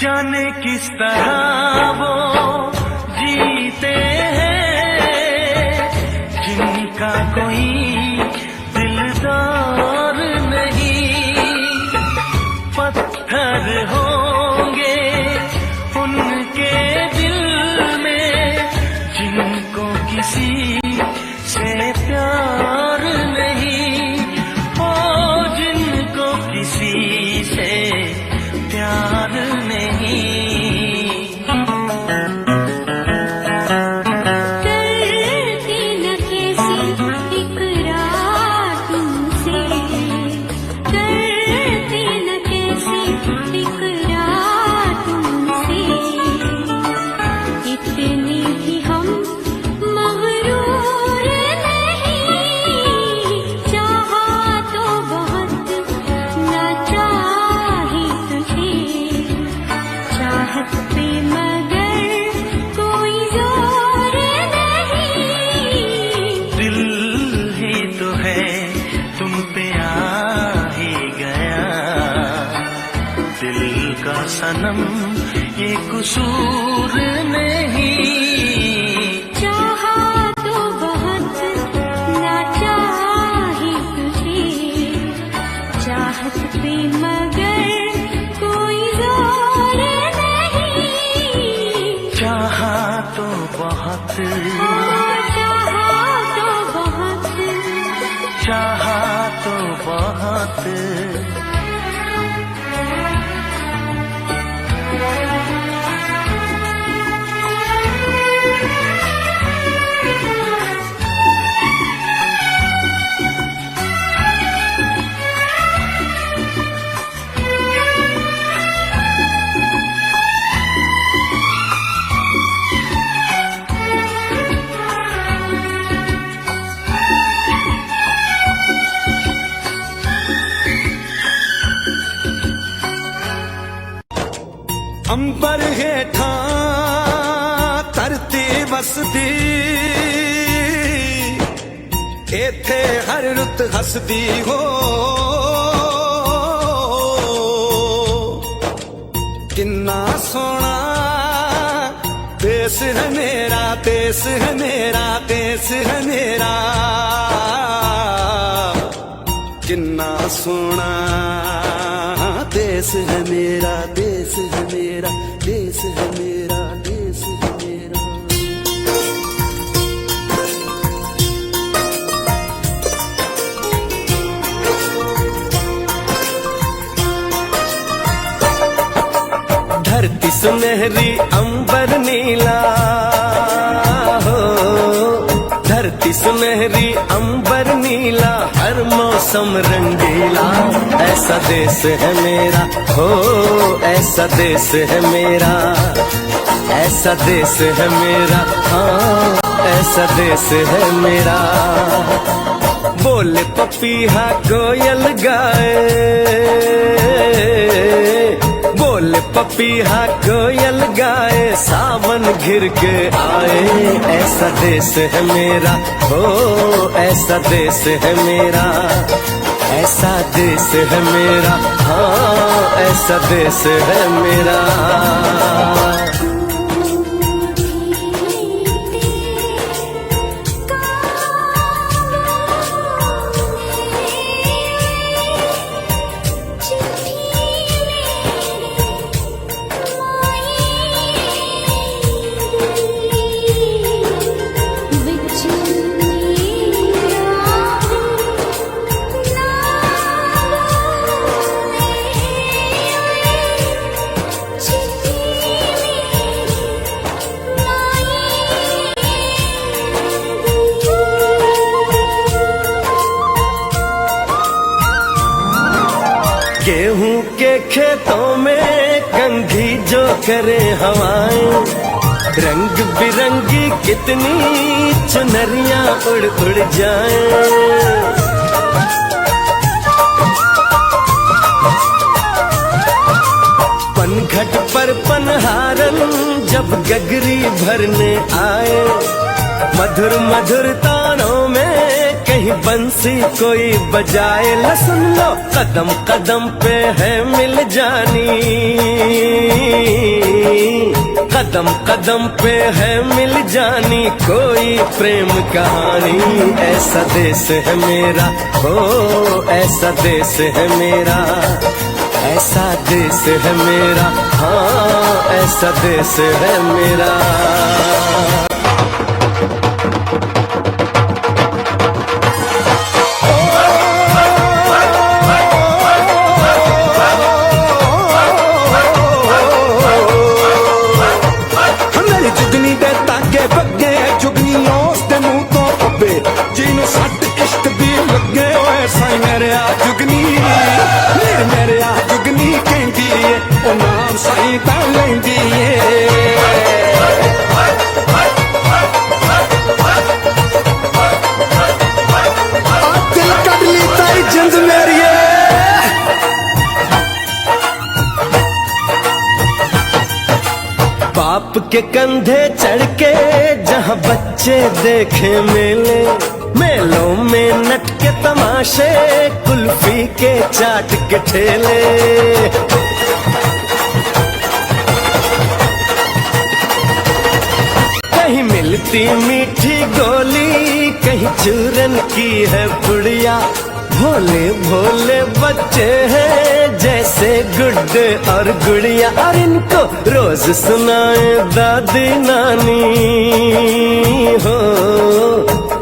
जाने किस तरह वो जीते हैं जिनका कोई दिलदार नहीं, पत्थर होंगे उनके दिल में जिनको किसी से प्यार नहीं, ओ जिनको किसी से प्यार नहीं, करती न कैसी इकरार तुमसे, सनम ये कसूर नहीं। चाहा तो बहुत ना चाही तुझे, चाहत पे मगर कोई जोर नहीं। चाहा तो बहुत, चाहा तो बहुत, चाहा तो बहुत। अंबर हेठा धरती वसदी, इथे हर रुत हसदी हो। किन्ना सोना देश है मेरा, देश है मेरा, देश है मेरा। किन्ना सोना देश है मेरा, देश है मेरा, देश है मेरा, देश है मेरा। धरती सुनहरी अंबर नीला हो, धरती सुनहरी अंबर नीला, हर मौसम रंगीला। ऐसा देश है मेरा हो, ऐसा देश है मेरा, ऐसा देश है मेरा, हाँ ऐसा देश है मेरा। बोले पपीहा कोयल गाए, बोले पपीहा कोयल गाए, सावन घिर के आए। ऐसा देश है मेरा हो, ऐसा देश है मेरा, ऐसा देश है मेरा, हाँ ऐसा देश है मेरा। गेहूं के खेतों में कंघी जो करे हवाएं, रंग बिरंगी कितनी चुनरियां उड़ उड़ जाएं। पनघट पर पनहारन जब गगरी भरने आए, मधुर मधुर तानों में कहीं बंसी कोई बजाए। ल सुन लो कदम कदम पे है मिल जानी, कदम कदम पे है मिल जानी कोई प्रेम कहानी। ऐसा देश है मेरा हो, ऐसा देश है मेरा, ऐसा देश है मेरा, हाँ ऐसा देश है मेरा। मेरे आ जुगनी, मेरे आ जुगनी कहती है, ओ नाम साईं ता लेंदी है। दिल कट ली ताई जिंद मेरी बाप के कंधे चढ़ के जहाँ बच्चे देखे मेले, मेलों में नट के तमाशे, कुल्फी के चाट के ठेले। मीठी मीठी गोली कहीं चूरन की है पुड़िया। भोले भोले बच्चे हैं जैसे गुड्डे और गुड़िया। और इनको रोज सुनाए दादी नानी हो,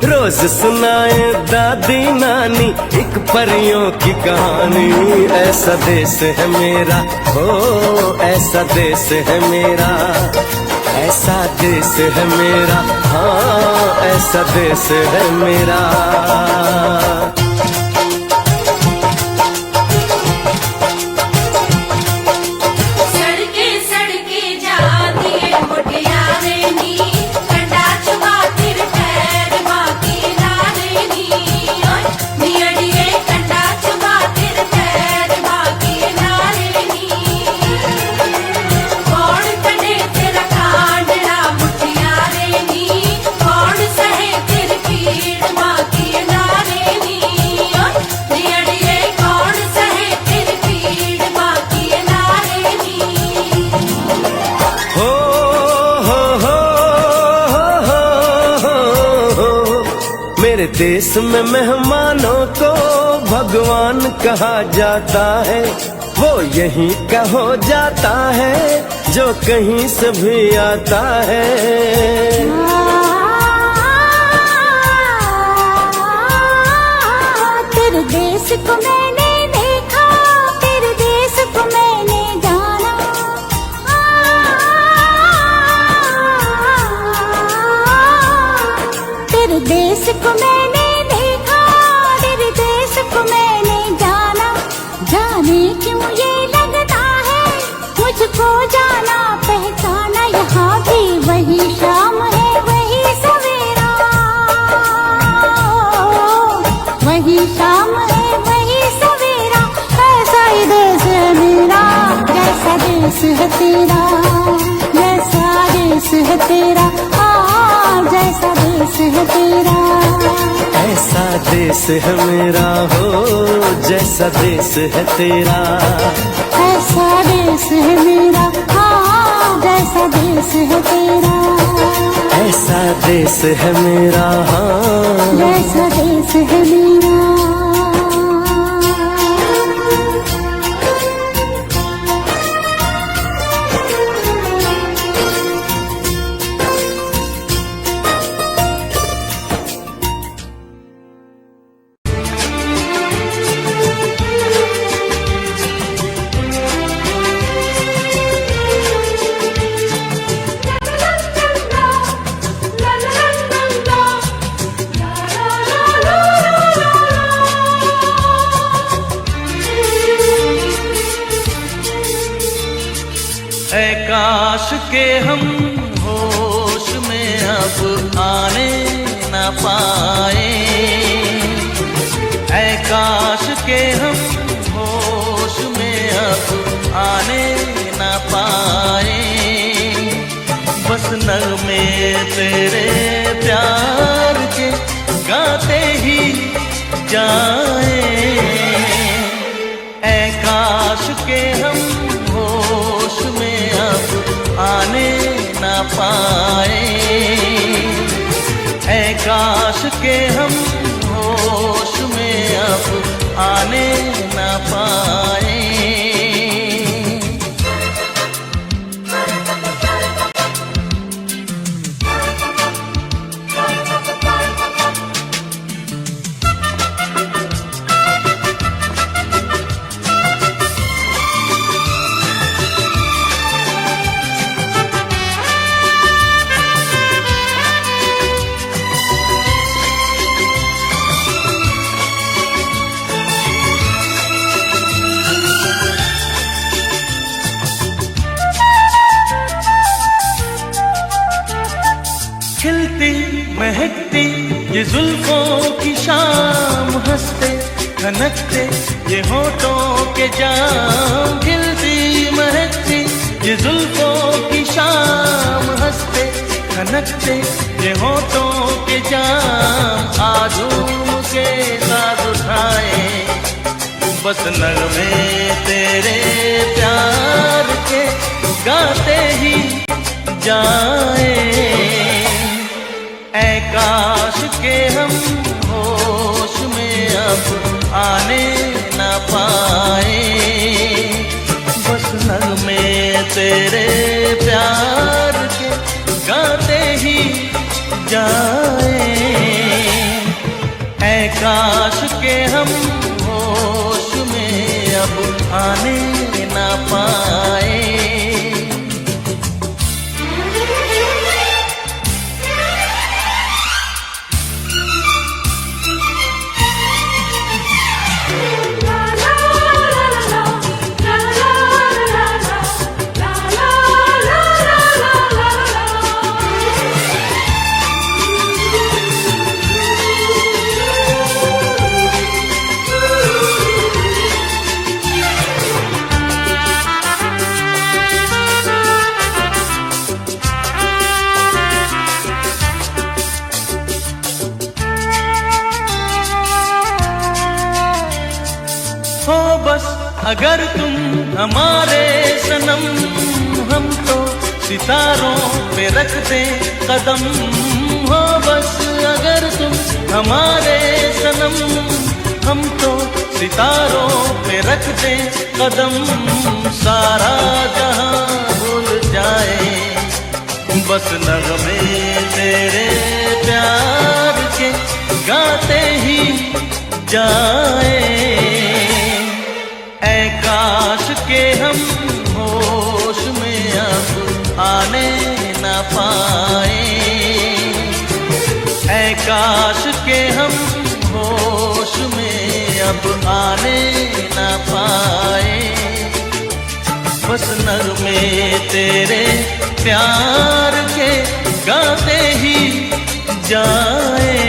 रोज सुनाए दादी नानी एक परियों की कहानी। ऐसा देश है मेरा हो, ऐसा देश है मेरा, ऐसा देश है मेरा, हाँ ऐसा देश है मेरा। मेरे देश में मेहमानों को भगवान कहा जाता है। वो यहीं का हो जाता है जो कहीं से भी आता है। तेरे देश को मैंने देखा, तेरे देश को मैंने जाना। तेरे देश को मैंने देखा, तेरे देश को मैंने जाना। जाने क्यों ये लगता है मुझको जाना पहचाना। यहाँ भी वही शाम है वही सवेरा, वही शाम है वही सवेरा। ऐसा ही देश है मेरा, जैसा देश है तेरा, जैसा देश है तेरा, जैसा देश है तेरा। ऐसा देश है मेरा हो, जैसा देश है तेरा, ऐसा देश है मेरा, हाँ जैसा देश है तेरा। ऐसा देश है मेरा, हाँ जैसा देश है मेरा। ऐ काश के हम होश में अब आने न पाए। ऐ काश के हम होश में अब आने न पाए। बस नगमे तेरे प्यार के गाते ही जाए। ऐ काश के हम होश में अब आने न पाए। ऐ काश के हम होश में अब आने न पाए। खिलती महकती ये जुल्फों की शाम, हंसते खनकते ये होठों के जाम। खिलती महकती ये जुल्फों की शाम, हंसते खनकते ये होठों के जाम। आजूम के साथ उठाए बस नगमे तेरे प्यार के गाते ही जाए। ऐ काश के हम होश में अब आने न पाए, बस नगमे तेरे प्यार के गाते ही जाए। ऐ काश के हम होश में अब आने न पाए। हो बस अगर तुम हमारे सनम, हम तो सितारों पे रख दे कदम। हो बस अगर तुम हमारे सनम, हम तो सितारों पे रख दे कदम। सारा जहां भूल जाए, बस नगमे तेरे प्यार के गाते ही जाए। ऐ काश के हम होश में अब आने न पाए, ऐ काश के हम होश में अब आने न पाए। बस नगमे तेरे प्यार के गाते ही जाए।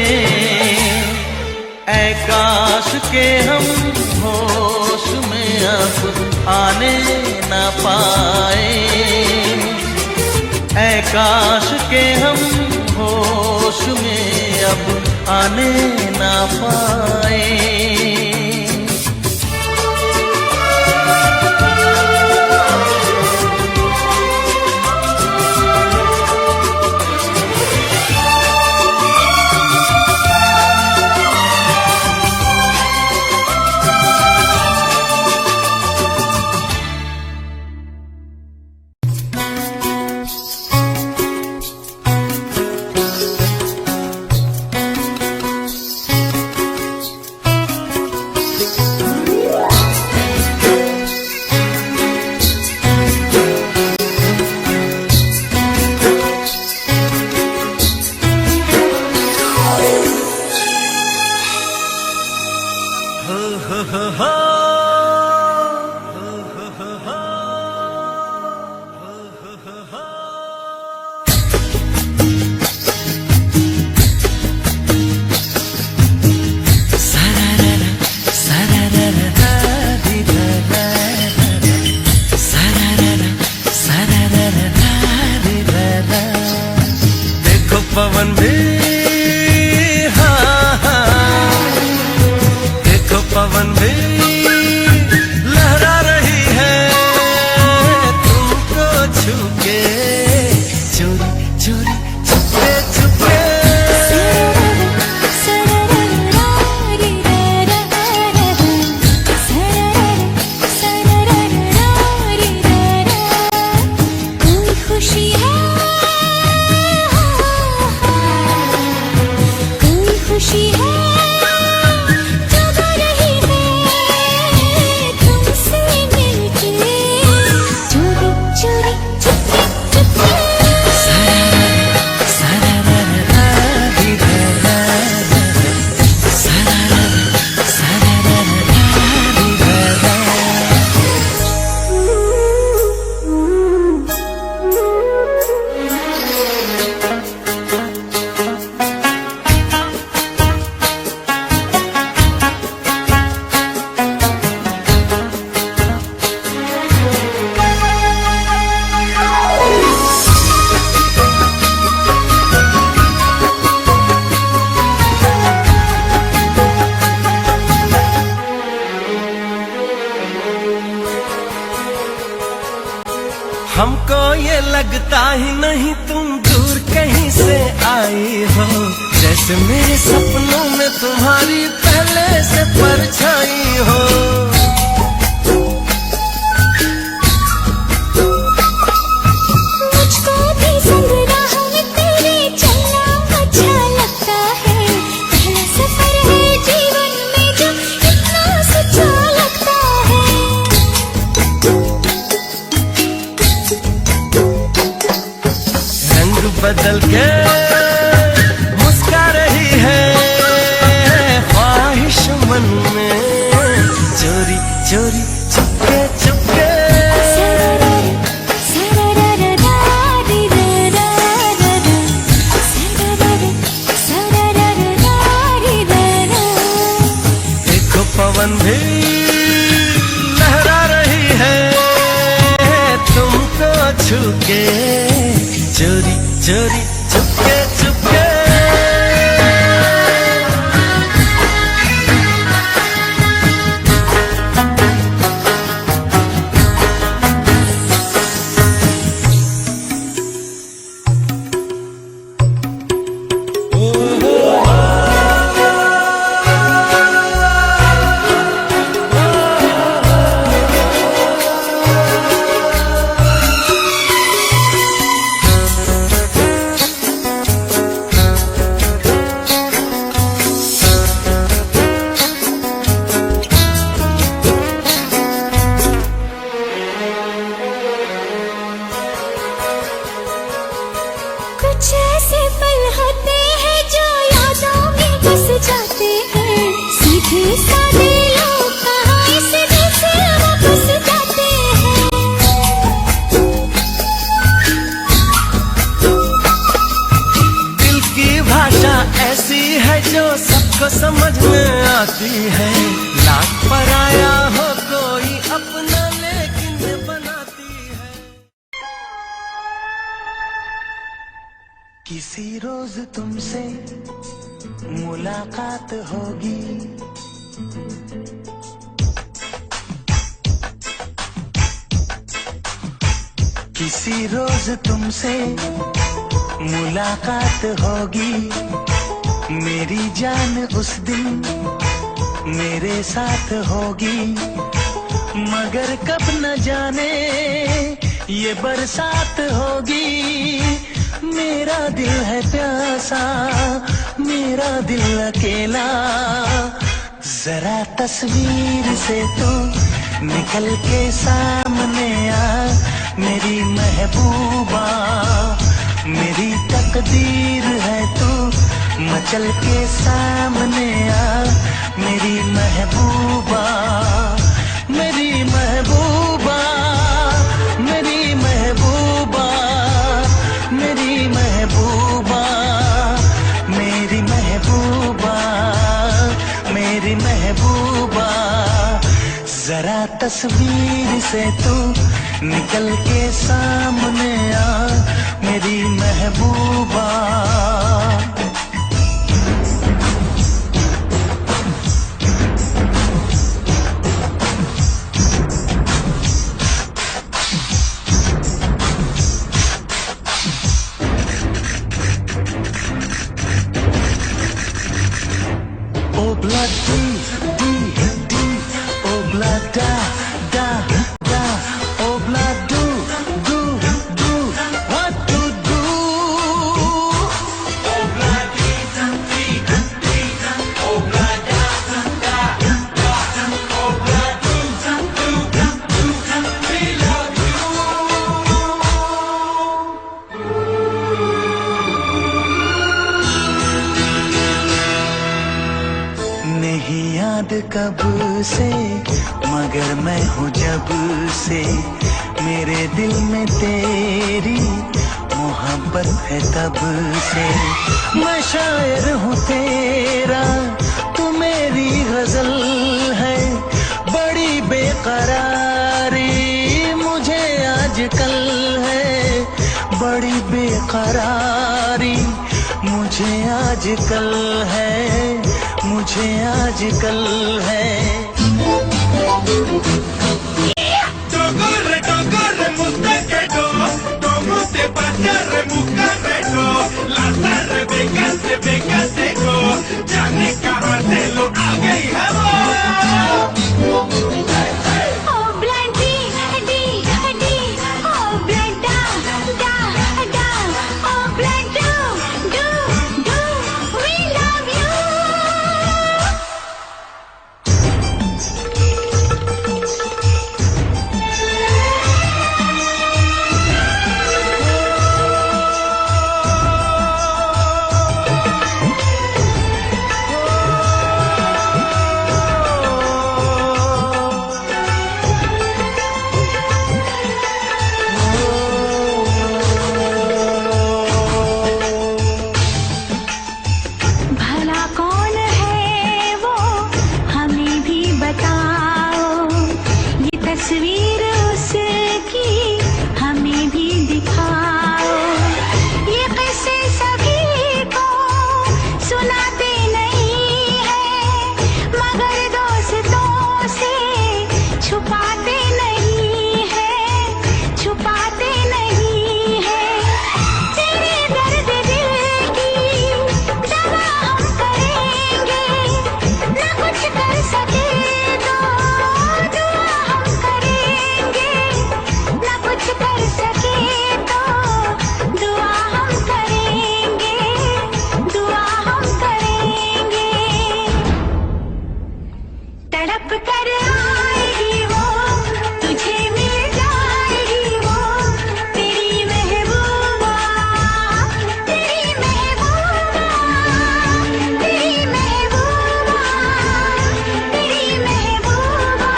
ऐ काश के हम होश में अब आने न पाए, ऐ काश के हम होश में अब आने न पाए। पवन भी हाँ हाँ, देखो पवन भी लहरा रही है तुमको छू के, चोरी चोरी छुपे छुपे। खुशी है जगा रही है तुमसे मिलके, चोरी चोरी चुपके चुपके। हमको ये लगता ही नहीं तुम दूर कहीं ऐसे आई हो जैसे मेरे सपनों में तुम्हारी पहले से परछाई हो। मुझको भी संग राह में तेरे चलना अच्छा लगता है। पहला सफर है जीवन में जो इतना सच्चा लगता है। रंग बदल के मुस्का रही है ख्वाहिश मन में, चोरी चोरी चुपके चुपके। देखो पवन भी लहरा रही है तुमको छू के, चोरी चोरी चुपके चुपके। कुछ ऐसे पल होते हैं जो यादों में बस जाते हैं। सीधे साधे लोग कहाँ सीधे से वापस जाते हैं। दिल की भाषा ऐसी है जो सबको समझ में आती है। लाख पराया हो कोई अपना लेकिन बनाती है। किसी रोज तुमसे मुलाकात होगी, किसी रोज तुमसे मुलाकात होगी। मेरी जान उस दिन मेरे साथ होगी, मगर कब न जाने ये बरसात होगी। मेरा दिल है प्यासा, मेरा दिल अकेला, जरा तस्वीर से तू निकल के सामने आ मेरी महबूबा। मेरी तकदीर है तू मचल के सामने आ मेरी महबूबा। मेरी महबूबा, मेरी महबूबा, मेरी महबूबा, मेरी महबूबा, मेरी महबूबा। जरा तस्वीर से तू निकल के सामने आ मेरी महबूबा। Obla di di, obla da da da, obla do what to do. Obla di di, obla da da da, obla do we love you. नहीं याद कब से मगर मैं हूँ जब से, मेरे दिल में तेरी मोहब्बत है तब से। मैं शायर हूँ तेरा, तू मेरी गजल है। बड़ी बेकरारी मुझे आजकल है, बड़ी बेकरारी मुझे आजकल है, मुझे आजकल है। Dogore, dogore, muste que do, do muste pa जाने कहाँ से लो आ गई है वो। Oh blood D D D, oh blood da da da, oh blood do, we love you. भला कौन है वो हमें भी बताओ, ये तस्वीर उसकी हमें भी दिखाओ। ये किस्से सभी को सुनाते नहीं है, मगर दोस्तों से छुपाते नहीं है, छुपाते नहीं है। तेरे दर्द दिल की दवा हम करेंगे, ना कुछ कर सके तो दुआ हम करेंगे, ना कुछ कर सके तो दुआ हम करेंगे, दुआ हम करेंगे। तड़प कर आएगी वो, तुझे मिल जाएगी वो, तेरी महबूबा, तेरी महबूबा, तेरी महबूबा, तेरी महबूबा,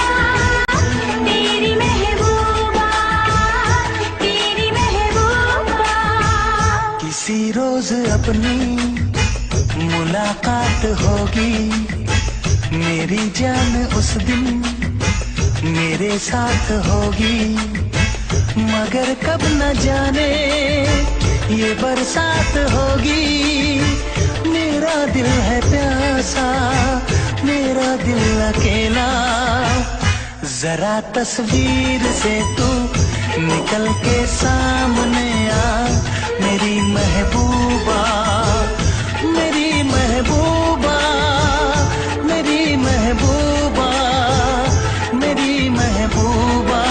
तेरी महबूबा, तेरी महबूबा। किसी रोज अपनी मुलाकात होगी, मेरी जान उस दिन मेरे साथ होगी, मगर कब न जाने ये बरसात होगी। मेरा दिल है प्यासा, मेरा दिल अकेला, जरा तस्वीर से तू निकल के सामने आ, मेरी महबूबा, मेरी महबूबा, मेरी महबूबा, मेरी महबूबा,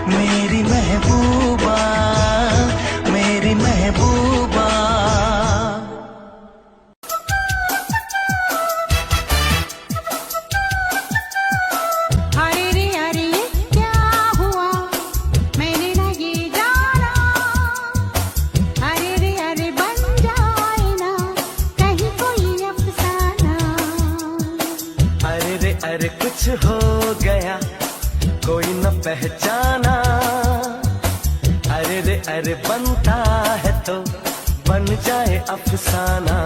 मेरी महबूबा, मेरी महबूबा। अरे रे अरे क्या हुआ, मैंने ना ये जाना। अरे रे अरे बन जाए ना कहीं कोई अफसाना। अरे रे अरे कुछ हो गया कोई न पहचाना। अरे रे अरे बनता है तो बन जाए अफसाना।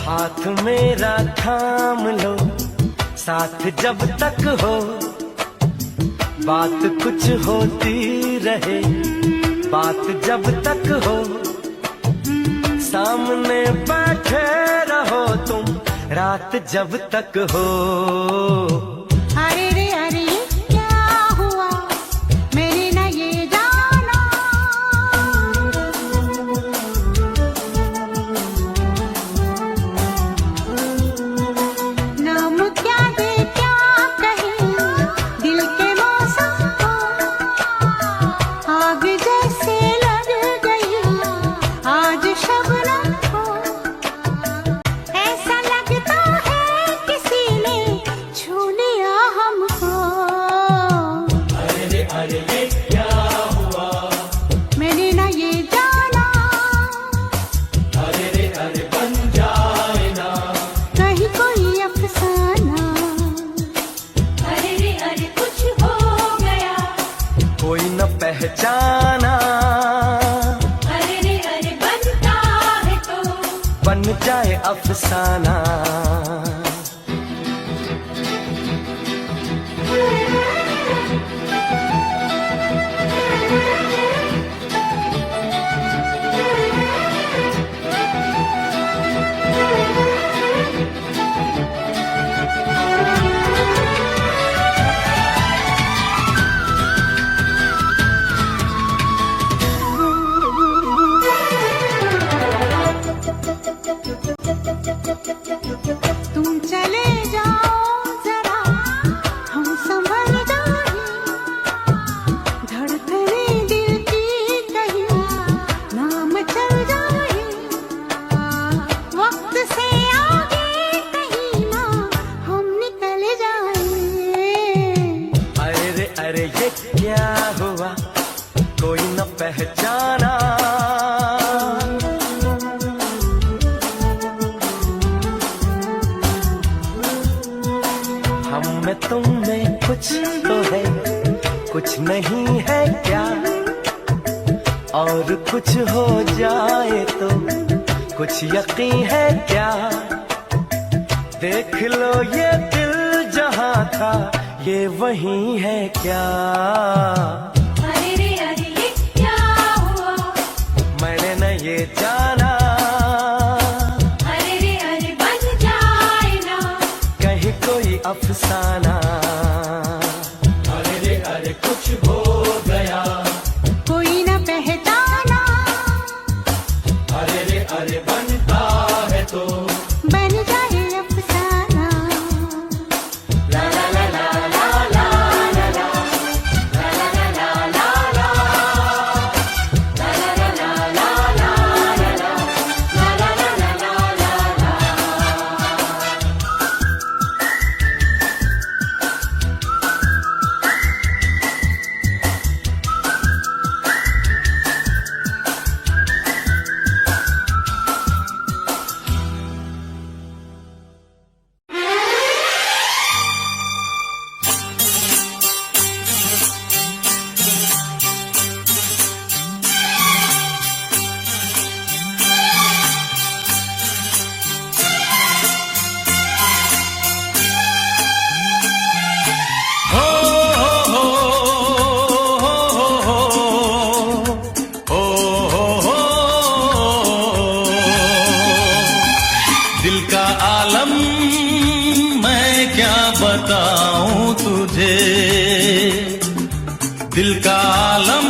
हाथ मेरा थाम लो साथ जब तक हो, बात कुछ होती रहे बात जब तक हो। सामने बैठे रहो तुम रात जब तक हो। अरे रे अरे क्या हुआ, मैंने ना ये जाना। नाम क्या दे क्या कहे दिल के मौसम को, आग जैसे लग गई आज शबनम को। ऐसा लगता है किसी ने छू लिया बन जाए अफसाना। तुम चले जाओ जरा हम संभल जाए, धड़कने दिल की कहीं नाम चल जाए, वक्त से आगे कहीं ना हम निकल जाए। अरे रे अरे ये क्या हुआ, कोई न पहचाना। हम में तुम में कुछ तो है, कुछ नहीं है क्या, और कुछ हो जाए तो कुछ यकीन है क्या। देख लो ये दिल जहां था ये वही है क्या। अरे रे अरे ये क्या हुआ, मैंने न ये जाना, अरे रे अरे बन जाए ना कहीं कोई अफसाना। अरे रे अरे कुछ हो गया, कोई न पहचाना, अरे रे अरे बनता है तो बन जाए अफसाना। ला ला ला ला ला ला ला ला ला ला ला ला ला ला ला ला ला ला दिल का आलम मैं क्या बताऊं तुझे, दिल का आलम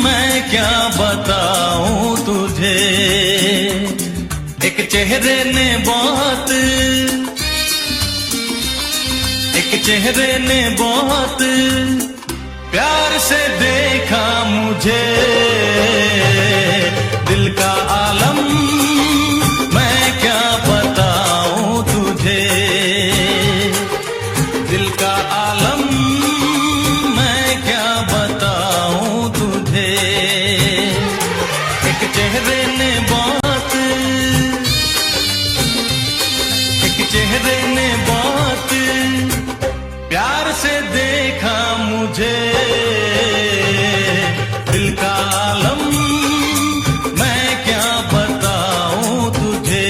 मैं क्या बताऊं तुझे। एक चेहरे ने बहुत, एक चेहरे ने बहुत प्यार से देखा मुझे। दिल का आलम मैं क्या बताऊं तुझे, दिल का आलम मैं क्या बताऊं तुझे। एक चेहरे ने बहुत, एक चेहरे ने बहुत प्यार से देखा मुझे। दिल का आलम मैं क्या बताऊं तुझे।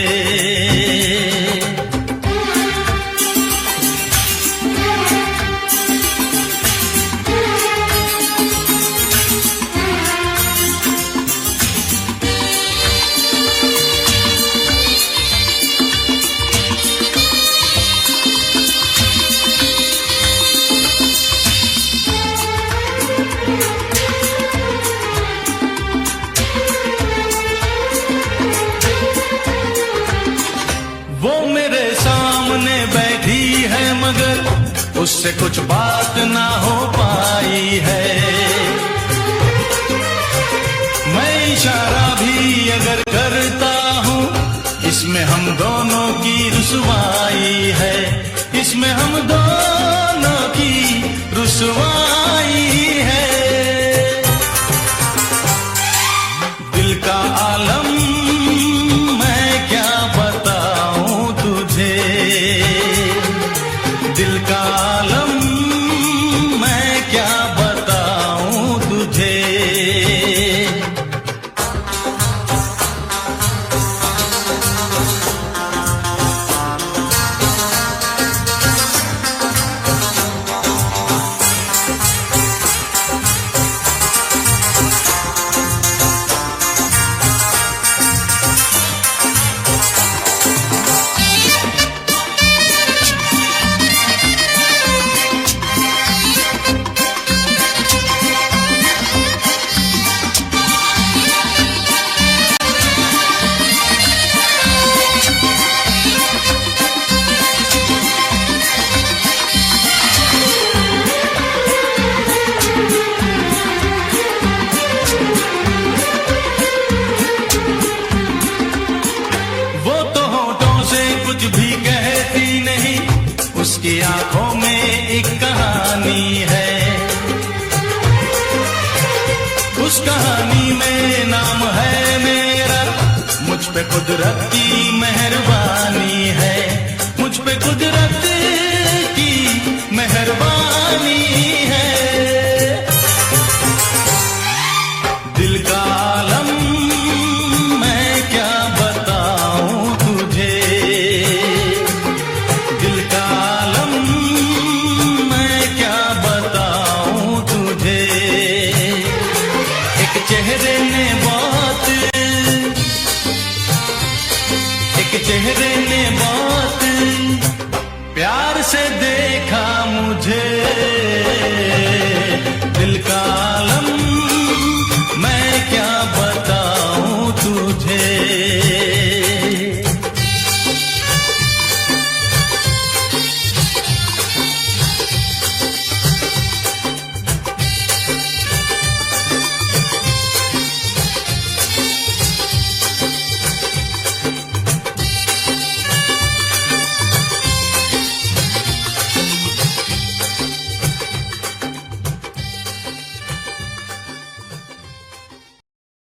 वो मेरे सामने बैठी है मगर उससे कुछ बात ना हो पाई है। मैं इशारा भी अगर करता हूँ इसमें हम दोनों की रुसवाई है, इसमें हम दोनों की रुसवाई है। दिल का आलम मैं क्या बताऊं तुझे, दिल का आलम मैं क्या बताऊं तुझे। पे कुदरत की